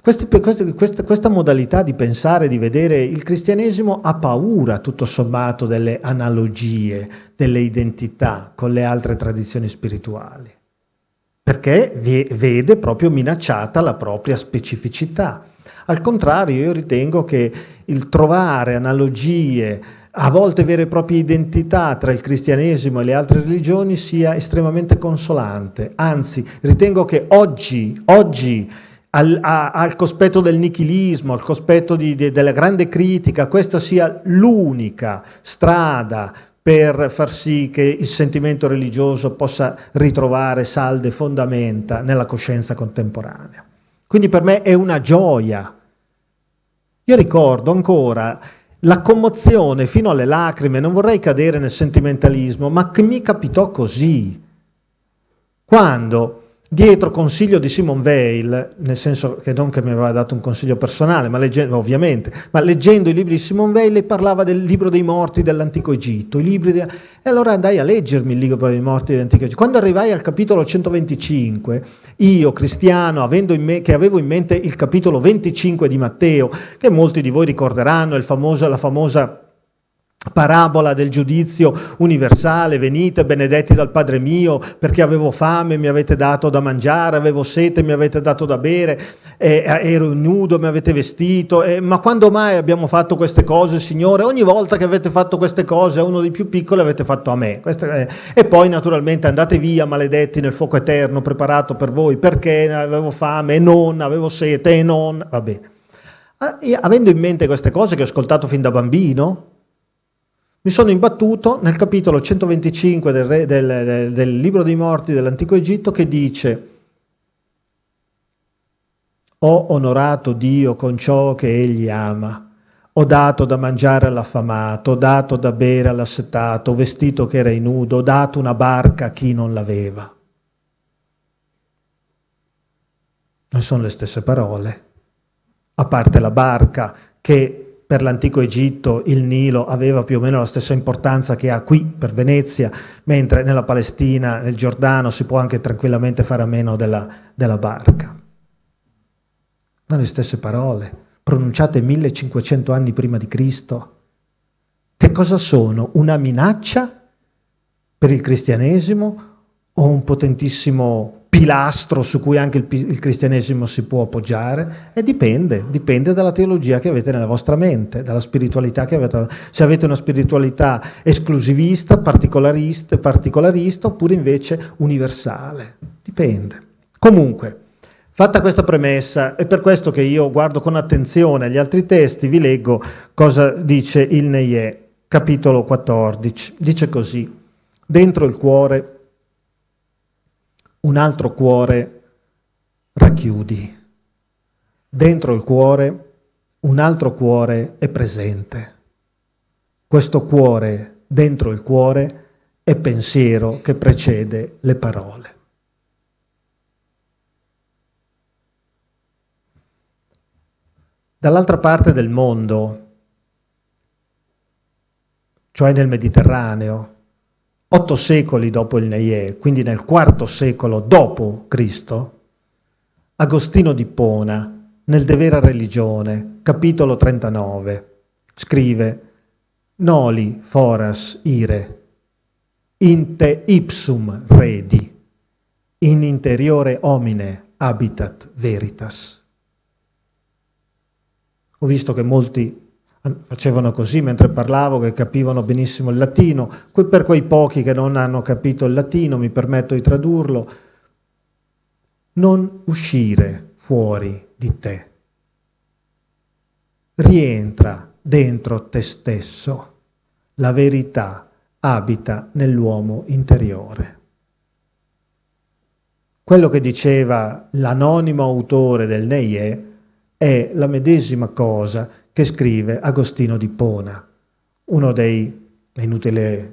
Questa modalità di pensare, di vedere il cristianesimo ha paura, tutto sommato, delle analogie, delle identità con le altre tradizioni spirituali, perché vede proprio minacciata la propria specificità. Al contrario, io ritengo che il trovare analogie, a volte vere e proprie identità tra il cristianesimo e le altre religioni sia estremamente consolante. Anzi, ritengo che oggi al cospetto del nichilismo, al cospetto della grande critica, questa sia l'unica strada per far sì che il sentimento religioso possa ritrovare salde fondamenta nella coscienza contemporanea. Quindi per me è una gioia. Io ricordo ancora la commozione fino alle lacrime, non vorrei cadere nel sentimentalismo, ma che mi capitò così. Quando, dietro consiglio di Simone Weil, nel senso che non che mi aveva dato un consiglio personale, ma ovviamente, ma leggendo i libri di Simone Weil, lei parlava del libro dei morti dell'antico Egitto, e allora andai a leggermi il libro dei morti dell'antico Egitto. Quando arrivai al capitolo 125, io, cristiano, che avevo in mente il capitolo 25 di Matteo, che molti di voi ricorderanno, la famosa parabola del giudizio universale: venite benedetti dal Padre mio, perché avevo fame mi avete dato da mangiare, avevo sete mi avete dato da bere, ero nudo mi avete vestito, ma quando mai abbiamo fatto queste cose, Signore? Ogni volta che avete fatto queste cose a uno dei più piccoli avete fatto a me. E poi naturalmente andate via maledetti nel fuoco eterno preparato per voi, perché avevo fame e non, avevo sete e non, va bene. Avendo in mente queste cose che ho ascoltato fin da bambino, mi sono imbattuto nel capitolo 125 del libro dei morti dell'antico Egitto, che dice: ho onorato Dio con ciò che egli ama, ho dato da mangiare all'affamato, ho dato da bere all'assetato, ho vestito che era nudo, ho dato una barca a chi non l'aveva. Non sono le stesse parole, a parte la barca, che per l'antico Egitto il Nilo aveva più o meno la stessa importanza che ha qui per Venezia, mentre nella Palestina, nel Giordano, si può anche tranquillamente fare a meno della barca. Non le stesse parole, pronunciate 1500 anni prima di Cristo. Che cosa sono? Una minaccia per il cristianesimo o un potentissimo pilastro su cui anche il cristianesimo si può appoggiare? E dipende dalla teologia che avete nella vostra mente, dalla spiritualità che avete. Se avete una spiritualità esclusivista, particolarista, oppure invece universale. Dipende. Comunque, fatta questa premessa, è per questo che io guardo con attenzione agli altri testi, vi leggo cosa dice il Neje, capitolo 14. Dice così: dentro il cuore un altro cuore racchiudi. Dentro il cuore un altro cuore è presente. Questo cuore, dentro il cuore, è pensiero che precede le parole. Dall'altra parte del mondo, cioè nel Mediterraneo, 8 secoli dopo il Neje, quindi nel IV secolo dopo Cristo, Agostino di Ippona, nel De Vera Religione, capitolo 39, scrive: Noli foras ire, in te ipsum redi, in interiore homine habitat veritas. Ho visto che molti facevano così mentre parlavo, che capivano benissimo il latino. Per quei pochi che non hanno capito il latino, mi permetto di tradurlo: non uscire fuori di te, rientra dentro te stesso, la verità abita nell'uomo interiore. Quello che diceva l'anonimo autore del Neje è la medesima cosa che scrive Agostino di Ippona, uno dei, è inutile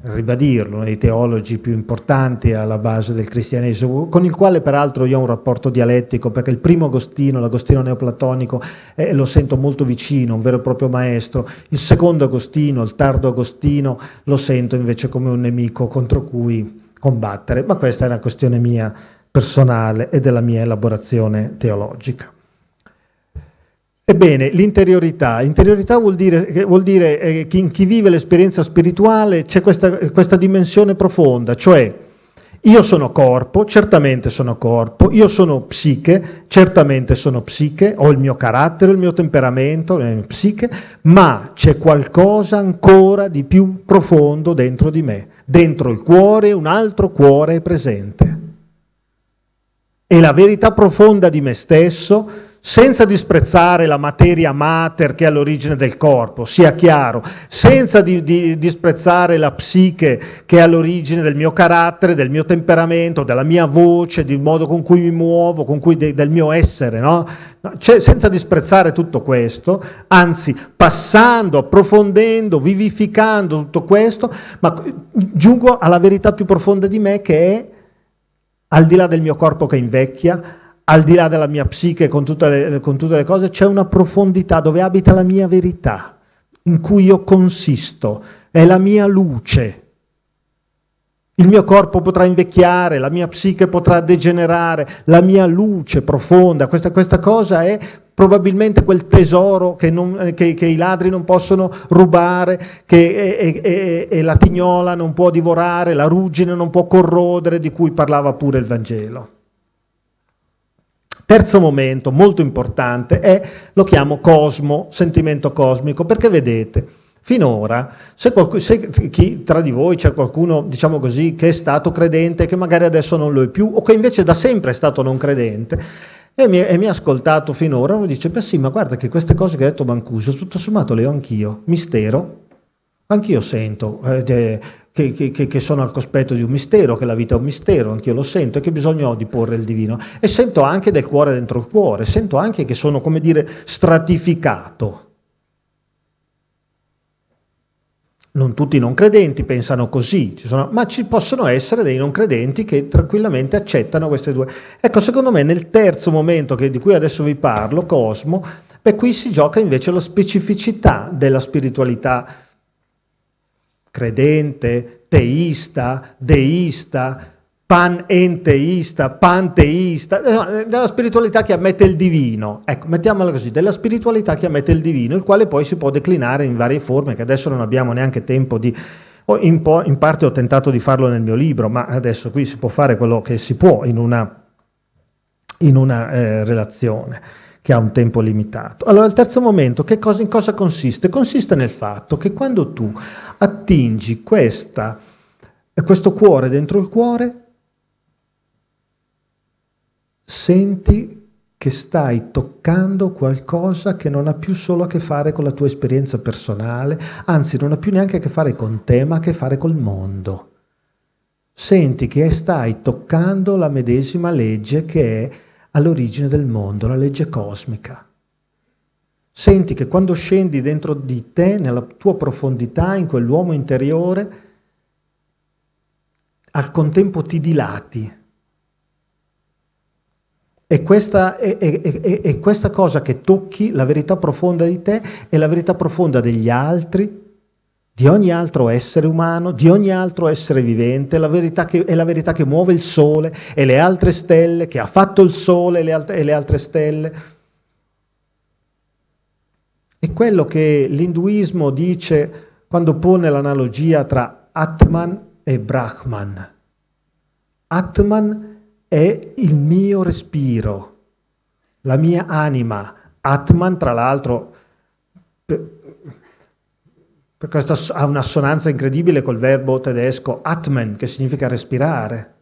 ribadirlo, uno dei teologi più importanti alla base del cristianesimo, con il quale peraltro io ho un rapporto dialettico, perché il primo Agostino, l'Agostino neoplatonico, lo sento molto vicino, un vero e proprio maestro. Il secondo Agostino, il tardo Agostino, lo sento invece come un nemico contro cui combattere, ma questa è una questione mia personale e della mia elaborazione teologica. Ebbene, l'interiorità vuol dire che in chi vive l'esperienza spirituale c'è questa dimensione profonda, cioè io sono corpo, certamente sono corpo, io sono psiche, certamente sono psiche, ho il mio carattere, il mio temperamento, la mia psiche, ma c'è qualcosa ancora di più profondo dentro di me. Dentro il cuore un altro cuore è presente. E la verità profonda di me stesso senza disprezzare la materia mater che è all'origine del corpo, sia chiaro, senza disprezzare la psiche che è all'origine del mio carattere, del mio temperamento, della mia voce, del modo con cui mi muovo, del mio essere, no? Senza disprezzare tutto questo, anzi passando, approfondendo, vivificando tutto questo, ma giungo alla verità più profonda di me, che è, al di là del mio corpo che invecchia, al di là della mia psiche con tutte le cose, c'è una profondità dove abita la mia verità, in cui io consisto, è la mia luce. Il mio corpo potrà invecchiare, la mia psiche potrà degenerare, la mia luce profonda, questa cosa è probabilmente quel tesoro che i ladri non possono rubare, e la tignola non può divorare, la ruggine non può corrodere, di cui parlava pure il Vangelo. Terzo momento molto importante lo chiamo cosmo, sentimento cosmico, perché vedete, finora, se chi tra di voi c'è qualcuno, diciamo così, che è stato credente, che magari adesso non lo è più, o che invece da sempre è stato non credente, e mi ha ascoltato finora, uno dice, beh sì, ma guarda che queste cose che ha detto Mancuso, tutto sommato le ho anch'io, mistero, anch'io sento che sono al cospetto di un mistero, che la vita è un mistero, anch'io lo sento, e che bisogno ho di porre il divino, e sento anche del cuore dentro il cuore, sento anche che sono, come dire, stratificato. Non tutti i non credenti pensano così, ma ci possono essere dei non credenti che tranquillamente accettano queste due. Ecco, secondo me nel terzo momento di cui adesso vi parlo, cosmo, qui si gioca invece la specificità della spiritualità credente, teista, deista, panenteista, panteista, della spiritualità che ammette il divino, ecco, mettiamola così, della spiritualità che ammette il divino, il quale poi si può declinare in varie forme, che adesso non abbiamo neanche tempo di, in parte ho tentato di farlo nel mio libro, ma adesso qui si può fare quello che si può in una relazione che ha un tempo limitato. Allora il terzo momento, in cosa consiste? Consiste nel fatto che quando tu attingi questo cuore dentro il cuore, senti che stai toccando qualcosa che non ha più solo a che fare con la tua esperienza personale, anzi non ha più neanche a che fare con te, ma a che fare col mondo. Senti che stai toccando la medesima legge che è all'origine del mondo, la legge cosmica. Senti che quando scendi dentro di te, nella tua profondità, in quell'uomo interiore, al contempo ti dilati. E questa cosa che tocchi, la verità profonda di te, è la verità profonda degli altri, di ogni altro essere umano, di ogni altro essere vivente, è la verità che muove il sole e le altre stelle, che ha fatto il sole e le altre stelle. È quello che l'induismo dice quando pone l'analogia tra Atman e Brahman. Atman è il mio respiro, la mia anima. Atman, tra l'altro, questo ha un'assonanza incredibile col verbo tedesco atmen, che significa respirare.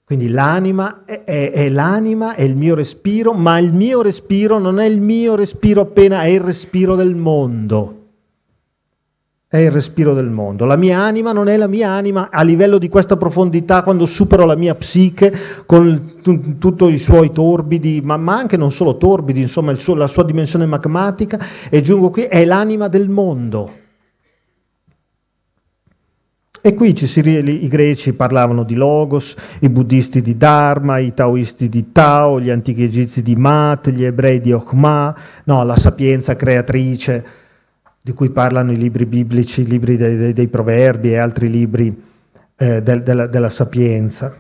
Quindi l'anima è l'anima, è il mio respiro, ma il mio respiro non è il mio respiro appena, è il respiro del mondo. È il respiro del mondo. La mia anima non è la mia anima a livello di questa profondità, quando supero la mia psiche con tutti i suoi torbidi, ma anche non solo torbidi, insomma la sua dimensione magmatica, e giungo qui, è l'anima del mondo. E qui i greci parlavano di logos, i buddisti di dharma, i taoisti di Tao, gli antichi egizi di Mat, gli ebrei di Chokhmah, no, la sapienza creatrice, di cui parlano i libri biblici, i libri dei proverbi e altri libri della sapienza.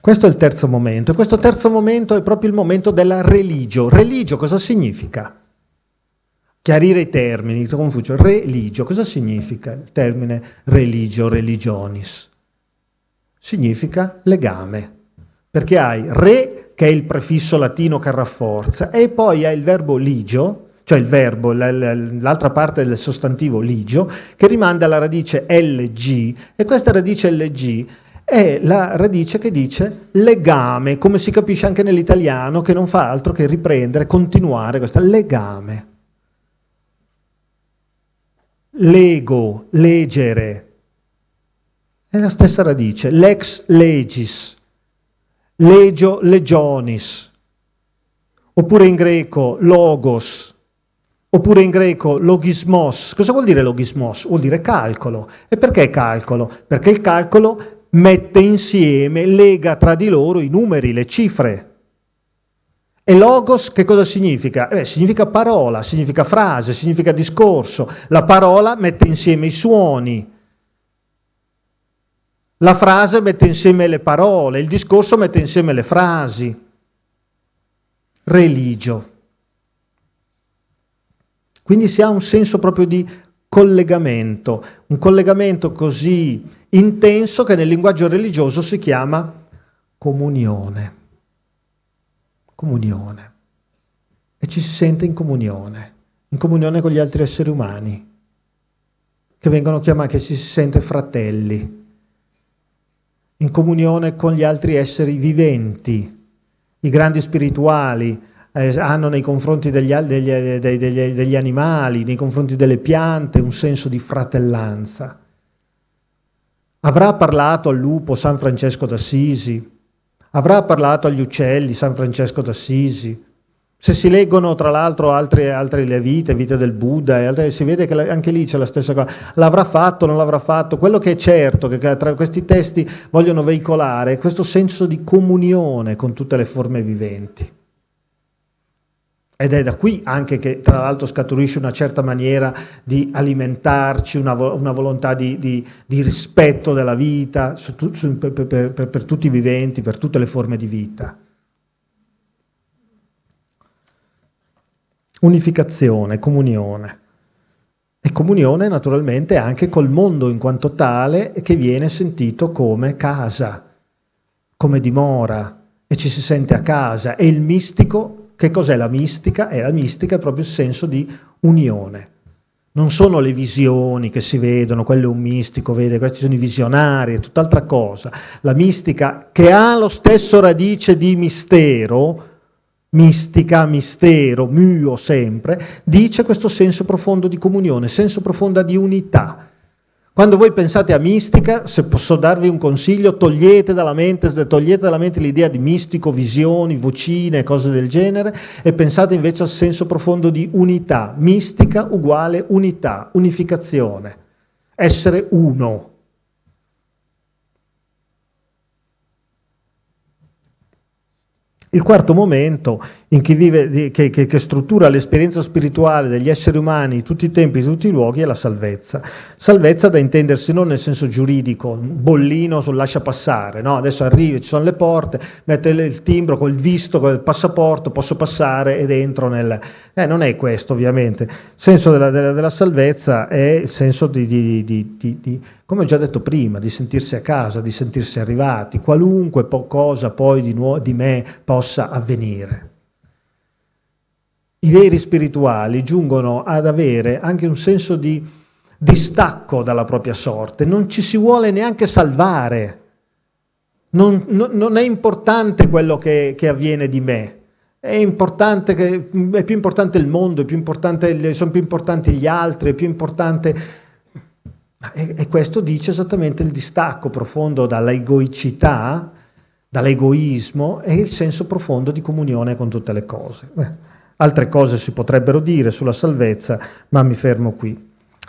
Questo è il terzo momento, e questo terzo momento è proprio il momento della religio. Religio cosa significa? Chiarire i termini, Confucio. Religio, cosa significa il termine religio, religionis? Significa legame, perché hai re, che è il prefisso latino che rafforza, e poi hai il verbo ligio, cioè il verbo, l'altra parte del sostantivo ligio, che rimanda alla radice LG, e questa radice LG è la radice che dice legame, come si capisce anche nell'italiano, che non fa altro che riprendere, continuare questo legame. Lego, leggere, è la stessa radice. Lex legis, legio legionis, oppure in greco logos, oppure in greco logismos. Cosa vuol dire logismos? Vuol dire calcolo. E perché calcolo? Perché il calcolo mette insieme, lega tra di loro i numeri, le cifre. E logos che cosa significa? Significa parola, significa frase, significa discorso. La parola mette insieme i suoni. La frase mette insieme le parole, il discorso mette insieme le frasi. Religio. Quindi si ha un senso proprio di collegamento, un collegamento così intenso che nel linguaggio religioso si chiama comunione. Comunione. E ci si sente in comunione con gli altri esseri umani, che vengono chiamati, che si sente fratelli, in comunione con gli altri esseri viventi, i grandi spirituali, hanno nei confronti degli animali, nei confronti delle piante, un senso di fratellanza. Avrà parlato al lupo San Francesco d'Assisi, avrà parlato agli uccelli San Francesco d'Assisi. Se si leggono tra l'altro altre le vite del Buddha, si vede che anche lì c'è la stessa cosa. L'avrà fatto, non l'avrà fatto? Quello che è certo, che tra questi testi vogliono veicolare, è questo senso di comunione con tutte le forme viventi. Ed è da qui anche che tra l'altro scaturisce una certa maniera di alimentarci, una volontà di rispetto della vita per tutti i viventi, per tutte le forme di vita. Unificazione, comunione. E comunione naturalmente anche col mondo in quanto tale, che viene sentito come casa, come dimora, e ci si sente a casa. E il mistico, che cos'è la mistica? La mistica è proprio il senso di unione. Non sono le visioni che si vedono, quello è un mistico, vede, questi sono i visionari, è tutt'altra cosa. La mistica, che ha lo stesso radice di mistero, mistica, mistero, myo sempre, dice questo senso profondo di comunione, senso profondo di unità. Quando voi pensate a mistica, se posso darvi un consiglio, togliete dalla mente l'idea di mistico, visioni, vocine, cose del genere, e pensate invece al senso profondo di unità. Mistica uguale unità, unificazione, essere uno. Il quarto momento in cui vive, che struttura l'esperienza spirituale degli esseri umani di tutti i tempi, di tutti i luoghi, è la salvezza. Salvezza da intendersi non nel senso giuridico, un bollino sul lascia passare, no? Adesso arrivi, ci sono le porte, mette il timbro col visto, col passaporto, posso passare ed entro nel... non è questo ovviamente. Il senso della salvezza è il senso di, come ho già detto prima, di sentirsi a casa, di sentirsi arrivati, qualunque cosa poi di me possa avvenire. I veri spirituali giungono ad avere anche un senso di distacco dalla propria sorte, non ci si vuole neanche salvare, non è importante quello che avviene di me, è più importante il mondo, sono più importanti gli altri, è più importante... E questo dice esattamente il distacco profondo dall'egoicità, dall'egoismo, e il senso profondo di comunione con tutte le cose. Altre cose si potrebbero dire sulla salvezza, ma mi fermo qui.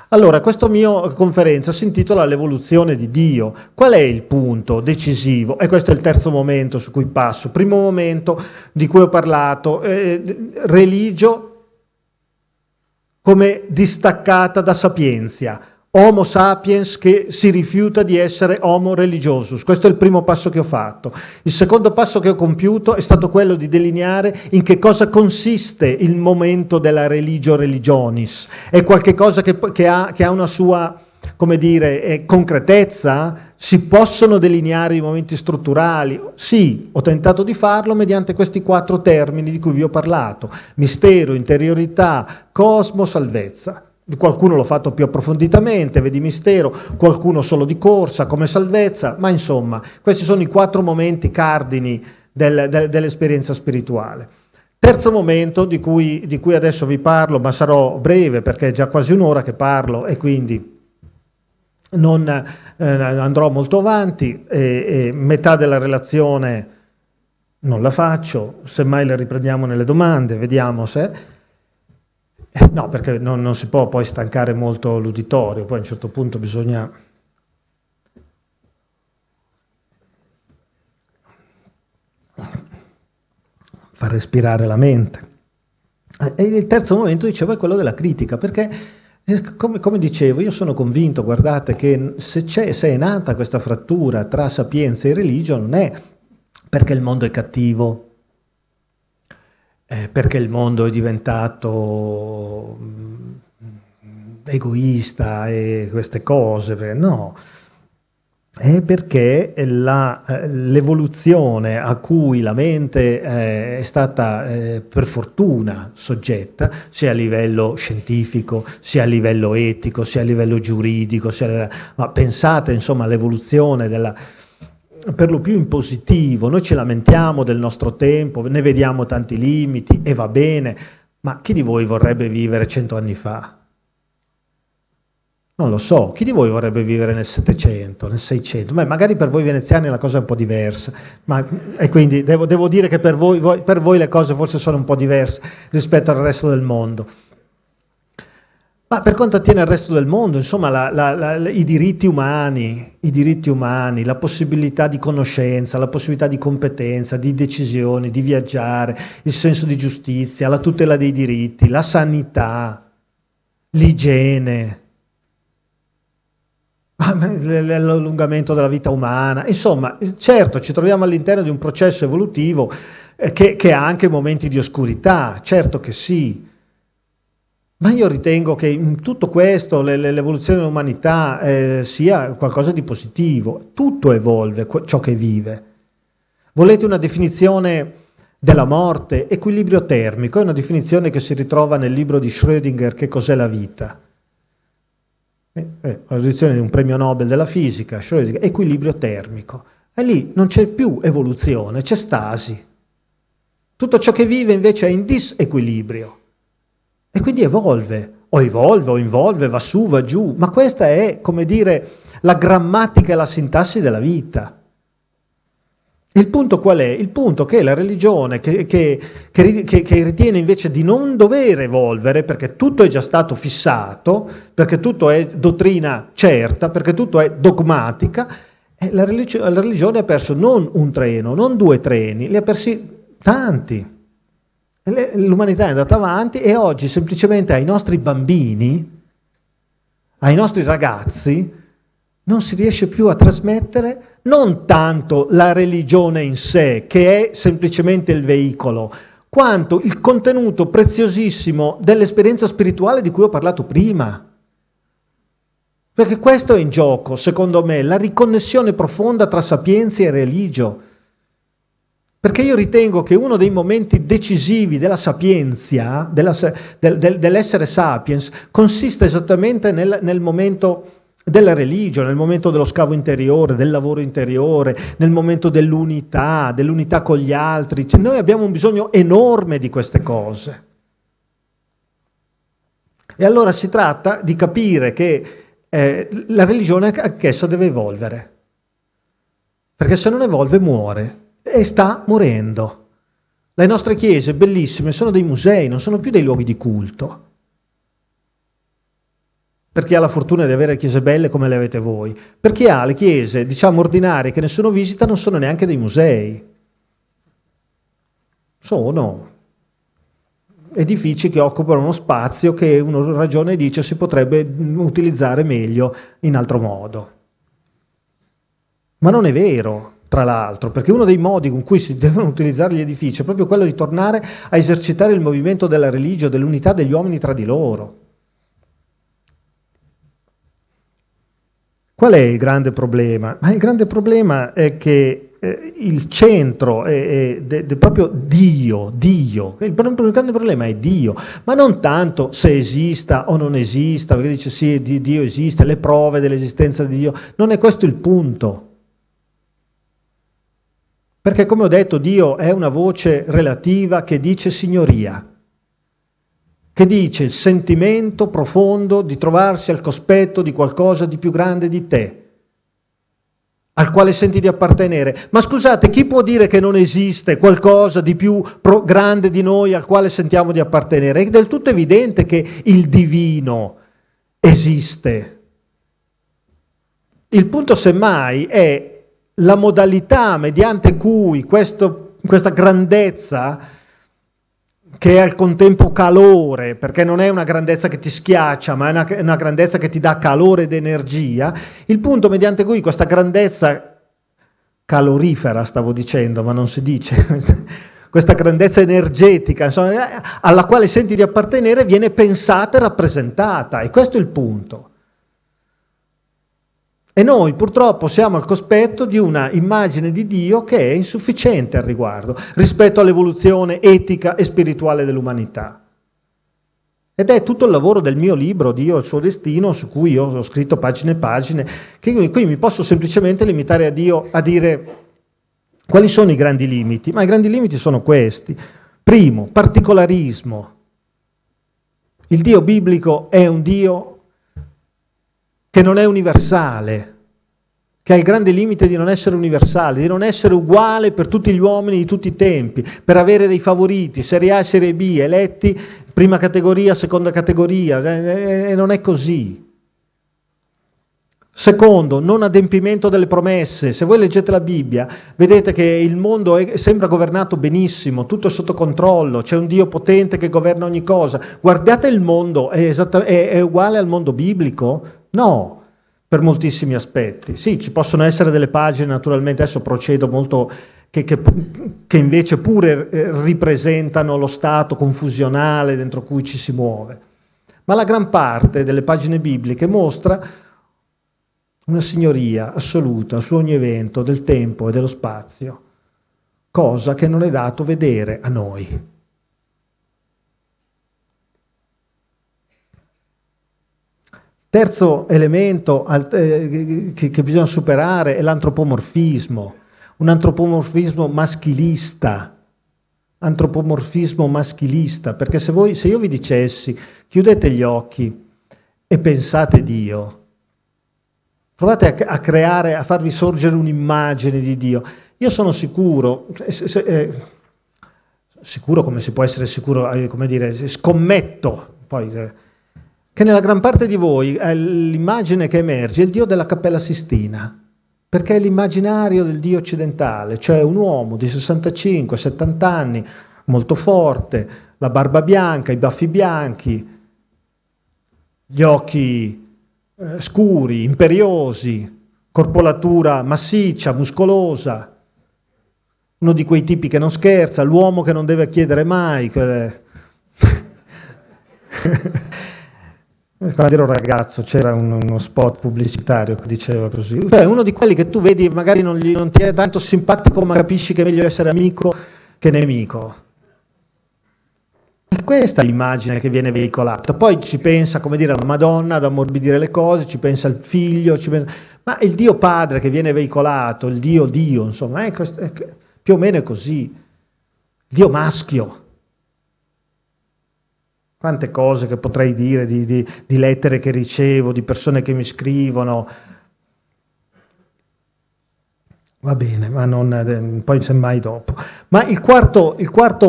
Allora, questa mia conferenza si intitola L'evoluzione di Dio. Qual è il punto decisivo? E questo è il terzo momento su cui passo. Primo momento di cui ho parlato, religio come distaccata da sapienza. Homo sapiens che si rifiuta di essere homo religiosus. Questo è il primo passo che ho fatto. Il secondo passo che ho compiuto è stato quello di delineare in che cosa consiste il momento della religio religionis. È qualche cosa che ha una sua, come dire, concretezza? Si possono delineare i momenti strutturali? Sì, ho tentato di farlo mediante questi 4 termini di cui vi ho parlato. Mistero, interiorità, cosmo, salvezza. qualcuno l'ha fatto più approfonditamente, vedi mistero, qualcuno solo di corsa, come salvezza, ma insomma, questi sono i 4 momenti cardini dell'esperienza spirituale. Terzo momento di cui adesso vi parlo, ma sarò breve perché è già quasi un'ora che parlo e quindi non andrò molto avanti, metà della relazione non la faccio, semmai la riprendiamo nelle domande, vediamo se... No, perché non si può poi stancare molto l'uditorio, poi a un certo punto bisogna... far respirare la mente. E il terzo momento, dicevo, è quello della critica, perché come dicevo, io sono convinto, guardate, che se è nata questa frattura tra sapienza e religione non è perché il mondo è cattivo, perché il mondo è diventato egoista e queste cose, no. È perché l'evoluzione a cui la mente è stata per fortuna soggetta, sia a livello scientifico, sia a livello etico, sia a livello giuridico, ma pensate insomma all'evoluzione per lo più in positivo. Noi ci lamentiamo del nostro tempo, ne vediamo tanti limiti e va bene, ma chi di voi vorrebbe vivere 100 anni fa? Non lo so, chi di voi vorrebbe vivere nel 700, nel 600? Beh, magari per voi veneziani la cosa è un po' diversa, e quindi devo dire che per voi le cose forse sono un po' diverse rispetto al resto del mondo. Ma per quanto attiene al resto del mondo, insomma, i diritti umani, la possibilità di conoscenza, la possibilità di competenza, di decisioni, di viaggiare, il senso di giustizia, la tutela dei diritti, la sanità, l'igiene, l'allungamento della vita umana, insomma, certo ci troviamo all'interno di un processo evolutivo che ha anche momenti di oscurità, certo che sì, ma io ritengo che in tutto questo l'evoluzione dell'umanità sia qualcosa di positivo, tutto evolve ciò che vive. Volete una definizione della morte? Equilibrio termico, è una definizione che si ritrova nel libro di Schrödinger, Che cos'è la vita? La edizione di un premio Nobel della fisica, Schrödinger, equilibrio termico. E lì non c'è più evoluzione, c'è stasi. Tutto ciò che vive invece è in disequilibrio. E quindi evolve, o involve, va su, va giù. Ma questa è, come dire, la grammatica e la sintassi della vita. Il punto qual è? Il punto che la religione che ritiene invece di non dover evolvere, perché tutto è già stato fissato, perché tutto è dottrina certa, perché tutto è dogmatica, la religione ha perso non un treno, non 2 treni, li ha persi tanti. L'umanità è andata avanti e oggi semplicemente ai nostri bambini, ai nostri ragazzi, non si riesce più a trasmettere non tanto la religione in sé, che è semplicemente il veicolo, quanto il contenuto preziosissimo dell'esperienza spirituale di cui ho parlato prima. Perché questo è in gioco, secondo me, la riconnessione profonda tra sapienza e religio. Perché io ritengo che uno dei momenti decisivi della sapienza, dell'essere sapiens, consiste esattamente nel momento della religione, nel momento dello scavo interiore, del lavoro interiore, nel momento dell'unità con gli altri. Cioè, noi abbiamo un bisogno enorme di queste cose. E allora si tratta di capire che la religione anch'essa deve evolvere. Perché se non evolve muore. E sta morendo. Le nostre chiese bellissime sono dei musei, non sono più dei luoghi di culto. Per chi ha la fortuna di avere chiese belle come le avete voi. Per chi ha le chiese, diciamo, ordinarie che nessuno visita, non sono neanche dei musei. Sono edifici che occupano uno spazio che una ragione dice si potrebbe utilizzare meglio in altro modo. Ma non è vero, tra l'altro, perché uno dei modi con cui si devono utilizzare gli edifici è proprio quello di tornare a esercitare il movimento della religione, dell'unità degli uomini tra di loro. Qual è il grande problema? Ma il grande problema è che il centro è proprio Dio. Il grande problema è Dio, ma non tanto se esista o non esista, perché dice sì, Dio esiste, le prove dell'esistenza di Dio, non è questo il punto. Perché come ho detto, Dio è una voce relativa che dice signoria, che dice il sentimento profondo di trovarsi al cospetto di qualcosa di più grande di te, al quale senti di appartenere. Ma scusate, chi può dire che non esiste qualcosa di più grande di noi al quale sentiamo di appartenere? È del tutto evidente che il divino esiste. Il punto semmai è la modalità mediante cui questa grandezza, che è al contempo calore, perché non è una grandezza che ti schiaccia, ma è una grandezza che ti dà calore ed energia, il punto mediante cui questa grandezza calorifera, stavo dicendo, ma non si dice, questa grandezza energetica, insomma, alla quale senti di appartenere, viene pensata e rappresentata, e questo è il punto. E noi purtroppo siamo al cospetto di una immagine di Dio che è insufficiente al riguardo, rispetto all'evoluzione etica e spirituale dell'umanità. Ed è tutto il lavoro del mio libro, Dio e il suo destino, su cui io ho scritto pagine e pagine, che qui mi posso semplicemente limitare a Dio a dire quali sono i grandi limiti. Ma i grandi limiti sono questi. Primo, particolarismo. Il Dio biblico è un Dio che non è universale, che ha il grande limite di non essere universale, di non essere uguale per tutti gli uomini di tutti i tempi, per avere dei favoriti, serie A e serie B, eletti prima categoria, seconda categoria, e non è così. Secondo, non adempimento delle promesse. Se voi leggete la Bibbia, vedete che il mondo sembra governato benissimo, tutto è sotto controllo, c'è un Dio potente che governa ogni cosa. Guardate il mondo, è uguale al mondo biblico? No, per moltissimi aspetti. Sì, ci possono essere delle pagine, naturalmente, adesso procedo molto, che invece pure ripresentano lo stato confusionale dentro cui ci si muove. Ma la gran parte delle pagine bibliche mostra una signoria assoluta su ogni evento del tempo e dello spazio, cosa che non è dato vedere a noi. Terzo elemento che bisogna superare è l'antropomorfismo, un antropomorfismo maschilista, perché se io vi dicessi chiudete gli occhi e pensate Dio, provate a creare, a farvi sorgere un'immagine di Dio, io sono sicuro, sicuro come si può essere sicuro, come dire, scommetto poi che nella gran parte di voi l'immagine che emerge è il Dio della Cappella Sistina, perché è l'immaginario del Dio occidentale, cioè un uomo di 65-70 anni, molto forte, la barba bianca, i baffi bianchi, gli occhi scuri, imperiosi, corpolatura massiccia, muscolosa, uno di quei tipi che non scherza, l'uomo che non deve chiedere mai. Quando ero ragazzo c'era uno spot pubblicitario che diceva così, cioè uno di quelli che tu vedi magari non ti è tanto simpatico, ma capisci che è meglio essere amico che nemico. E questa è l'immagine che viene veicolata. Poi ci pensa, come dire, la Madonna ad ammorbidire le cose, ci pensa il figlio, ma il Dio Padre che viene veicolato, il Dio, insomma, più o meno è così. Dio maschio. Quante cose che potrei dire di lettere che ricevo, di persone che mi scrivono. Va bene, ma poi semmai dopo. Ma il quarto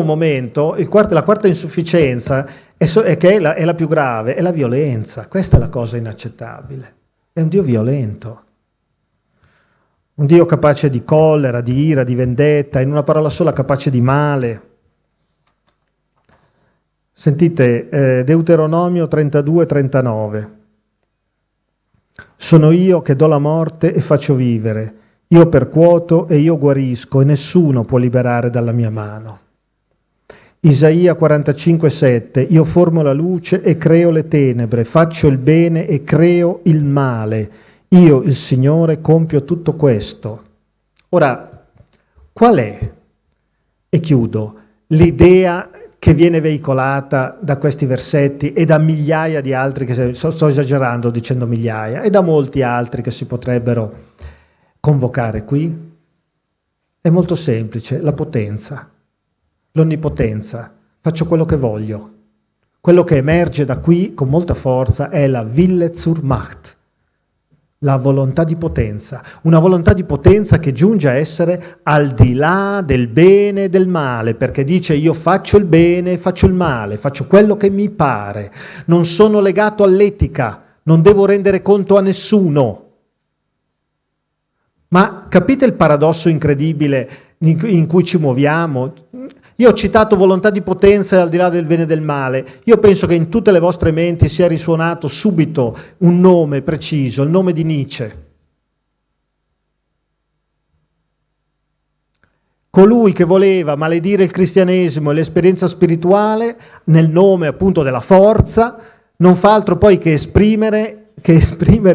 momento, la quarta insufficienza, è che è la più grave, è la violenza. Questa è la cosa inaccettabile. È un Dio violento. Un Dio capace di collera, di ira, di vendetta, in una parola sola capace di male. Sentite, Deuteronomio 32-39. Sono io che do la morte e faccio vivere, io percuoto e io guarisco e nessuno può liberare dalla mia mano. Isaia 45,7. Io formo la luce e creo le tenebre, faccio il bene e creo il male. Io, il Signore, compio tutto questo. Ora, Qual è? E chiudo. L'idea che viene veicolata da questi versetti e da migliaia di altri, sto esagerando dicendo migliaia, e da molti altri che si potrebbero convocare qui, è molto semplice: la potenza, l'onnipotenza. Faccio quello che voglio. Quello che emerge da qui con molta forza è la Wille zur Macht, la volontà di potenza, una volontà di potenza che giunge a essere al di là del bene e del male, perché dice: io faccio il bene, faccio il male, faccio quello che mi pare, non sono legato all'etica, non devo rendere conto a nessuno. Ma capite il paradosso incredibile in cui ci muoviamo? Io ho citato volontà di potenza al di là del bene e del male. Io penso che in tutte le vostre menti sia risuonato subito un nome preciso, il nome di Nietzsche. Colui che voleva maledire il cristianesimo e l'esperienza spirituale nel nome appunto della forza, non fa altro poi che esprimere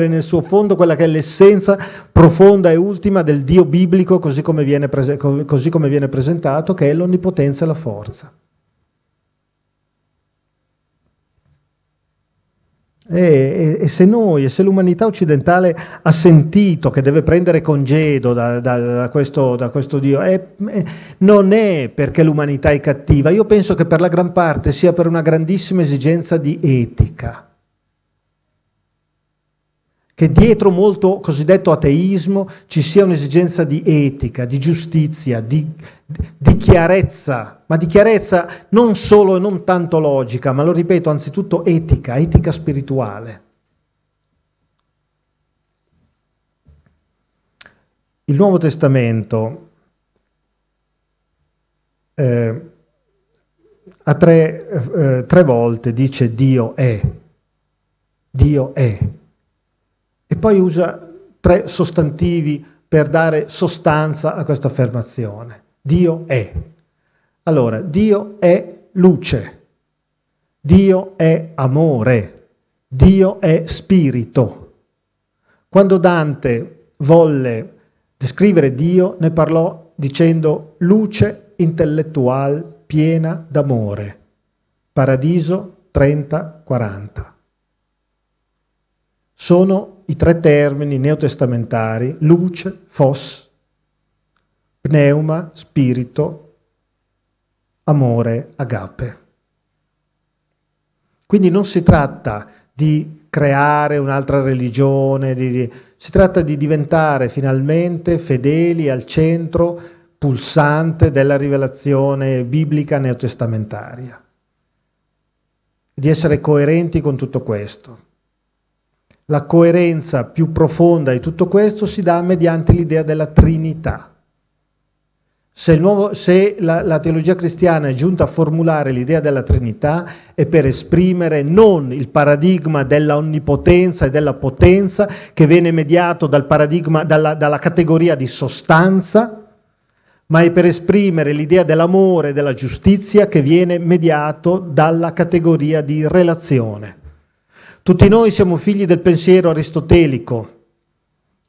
nel suo fondo quella che è l'essenza profonda e ultima del Dio biblico, così come viene presentato, che è l'onnipotenza e la forza. E se l'umanità occidentale ha sentito che deve prendere congedo da questo Dio, non è perché l'umanità è cattiva. Io penso che per la gran parte sia per una grandissima esigenza di etica, che dietro molto cosiddetto ateismo ci sia un'esigenza di etica, di giustizia, di chiarezza, ma di chiarezza non solo e non tanto logica, ma lo ripeto, anzitutto etica spirituale. Il Nuovo Testamento a tre volte dice Dio è. E poi usa 3 sostantivi per dare sostanza a questa affermazione. Dio è. Allora, Dio è luce, Dio è amore, Dio è spirito. Quando Dante volle descrivere Dio, ne parlò dicendo luce intellettual piena d'amore. Paradiso 30-40. Sono i 3 termini neotestamentari: luce, phos, pneuma, spirito, amore, agape. Quindi non si tratta di creare un'altra religione, si tratta di diventare finalmente fedeli al centro pulsante della rivelazione biblica neotestamentaria, di essere coerenti con tutto questo. La coerenza più profonda di tutto questo si dà mediante l'idea della Trinità. Se la teologia cristiana è giunta a formulare l'idea della Trinità, è per esprimere non il paradigma della onnipotenza e della potenza che viene mediato dalla categoria di sostanza, ma è per esprimere l'idea dell'amore e della giustizia che viene mediato dalla categoria di relazione. Tutti noi siamo figli del pensiero aristotelico,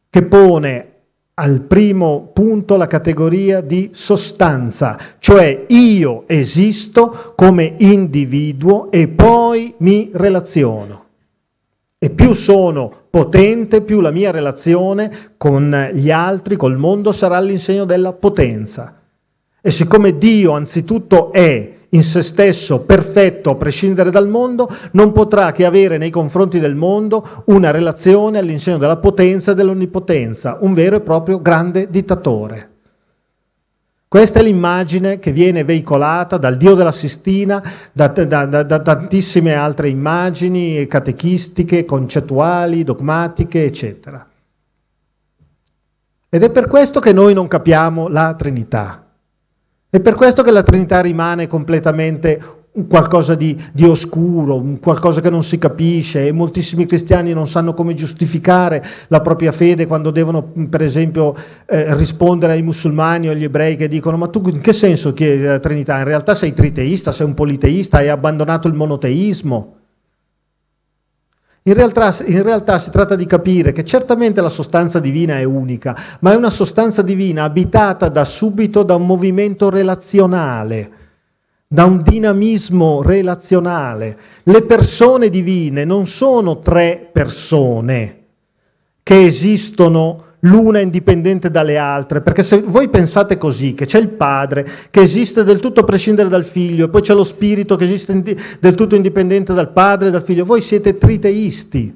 che pone al primo punto la categoria di sostanza, cioè io esisto come individuo e poi mi relaziono. E più sono potente, più la mia relazione con gli altri, col mondo, sarà all'insegno della potenza. E siccome Dio anzitutto è in se stesso perfetto a prescindere dal mondo, non potrà che avere nei confronti del mondo una relazione all'insegno della potenza e dell'onnipotenza, un vero e proprio grande dittatore. Questa è l'immagine che viene veicolata dal Dio della Sistina, da tantissime altre immagini catechistiche, concettuali, dogmatiche, eccetera. Ed è per questo che noi non capiamo la Trinità. È per questo che la Trinità rimane completamente un qualcosa di oscuro, un qualcosa che non si capisce, e moltissimi cristiani non sanno come giustificare la propria fede quando devono, per esempio, rispondere ai musulmani o agli ebrei che dicono: ma tu in che senso chiedi la Trinità? In realtà sei triteista, sei un politeista, hai abbandonato il monoteismo. In realtà si tratta di capire che certamente la sostanza divina è unica, ma è una sostanza divina abitata da subito da un movimento relazionale, da un dinamismo relazionale. Le persone divine non sono tre persone che esistono l'una indipendente dalle altre, perché se voi pensate così, che c'è il Padre che esiste del tutto a prescindere dal Figlio, e poi c'è lo Spirito che esiste del tutto indipendente dal Padre e dal Figlio, voi siete triteisti.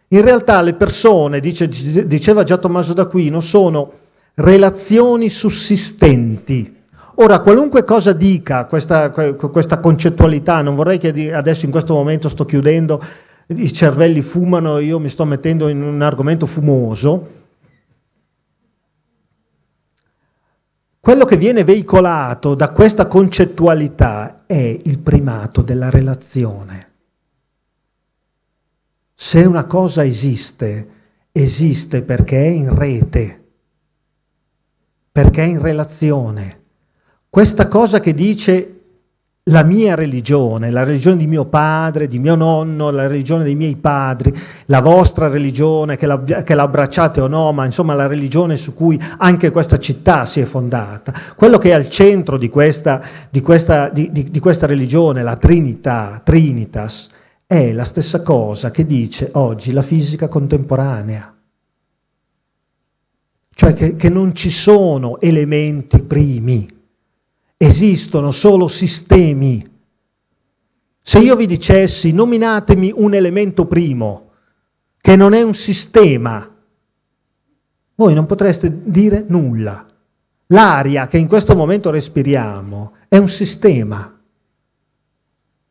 In realtà le persone, diceva già Tommaso d'Aquino, sono relazioni sussistenti. Ora, qualunque cosa dica questa concettualità, non vorrei che adesso in questo momento sto chiudendo, i cervelli fumano, io mi sto mettendo in un argomento fumoso. Quello che viene veicolato da questa concettualità è il primato della relazione. Se una cosa esiste, esiste perché è in rete, perché è in relazione. Questa cosa che dice la mia religione, la religione di mio padre, di mio nonno, la religione dei miei padri, la vostra religione, che l'abbracciate o no, ma insomma la religione su cui anche questa città si è fondata. Quello che è al centro di questa religione, la Trinità, Trinitas, è la stessa cosa che dice oggi la fisica contemporanea. Cioè che non ci sono elementi primi, esistono solo sistemi. Se io vi dicessi nominatemi un elemento primo che non è un sistema, voi non potreste dire nulla. L'aria che in questo momento respiriamo è un sistema.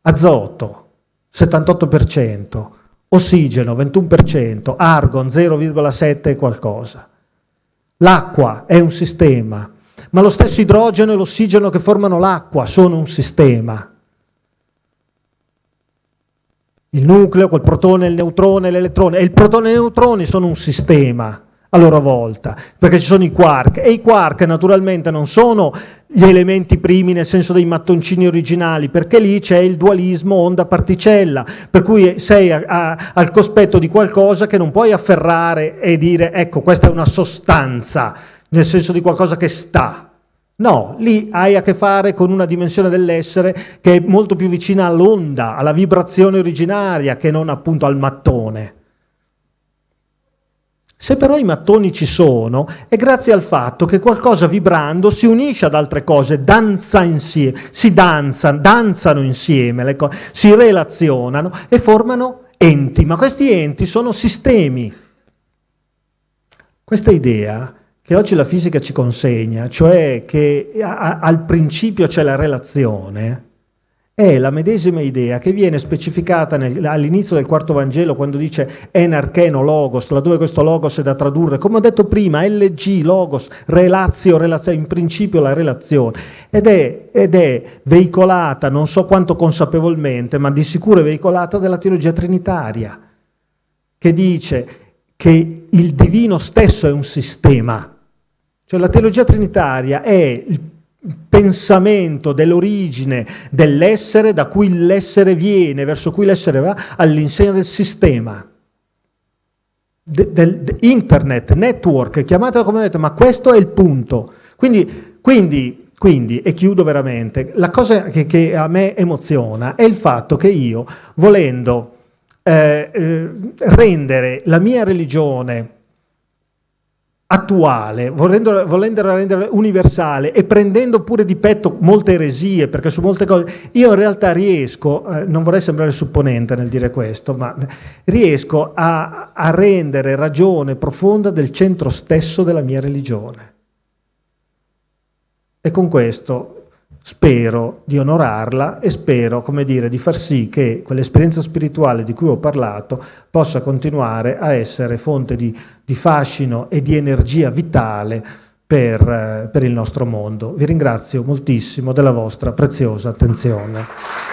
Azoto 78%, ossigeno 21%, argon 0,7 e qualcosa. L'acqua è un sistema. Ma lo stesso idrogeno e l'ossigeno che formano l'acqua sono un sistema. Il nucleo, col protone, il neutrone, l'elettrone, e il protone e i neutroni sono un sistema a loro volta, perché ci sono i quark, e i quark naturalmente non sono gli elementi primi nel senso dei mattoncini originali, perché lì c'è il dualismo onda-particella, per cui sei al cospetto di qualcosa che non puoi afferrare e dire ecco questa è una sostanza, nel senso di qualcosa che sta. No, lì hai a che fare con una dimensione dell'essere che è molto più vicina all'onda, alla vibrazione originaria, che non appunto al mattone. Se però i mattoni ci sono, è grazie al fatto che qualcosa vibrando si unisce ad altre cose, danza insieme, danzano insieme, si relazionano e formano enti, ma questi enti sono sistemi. Questa idea che oggi la fisica ci consegna, cioè che al principio c'è la relazione, è la medesima idea che viene specificata all'inizio del quarto Vangelo quando dice enarcheno logos, laddove questo logos è da tradurre, come ho detto prima, LG, logos, relatio, in principio la relazione, ed è veicolata, non so quanto consapevolmente, ma di sicuro è veicolata dalla teologia trinitaria, che dice che il divino stesso è un sistema. Cioè la teologia trinitaria è il pensamento dell'origine dell'essere, da cui l'essere viene, verso cui l'essere va, all'insegna del sistema. Internet, network, chiamatelo come volete, ma questo è il punto. Quindi, e chiudo veramente, la cosa che a me emoziona è il fatto che io, volendo rendere la mia religione attuale, volendola rendere universale e prendendo pure di petto molte eresie, perché su molte cose io in realtà riesco, non vorrei sembrare supponente nel dire questo, ma riesco a rendere ragione profonda del centro stesso della mia religione. E con questo spero di onorarla e spero, come dire, di far sì che quell'esperienza spirituale di cui ho parlato possa continuare a essere fonte di fascino e di energia vitale per il nostro mondo. Vi ringrazio moltissimo della vostra preziosa attenzione.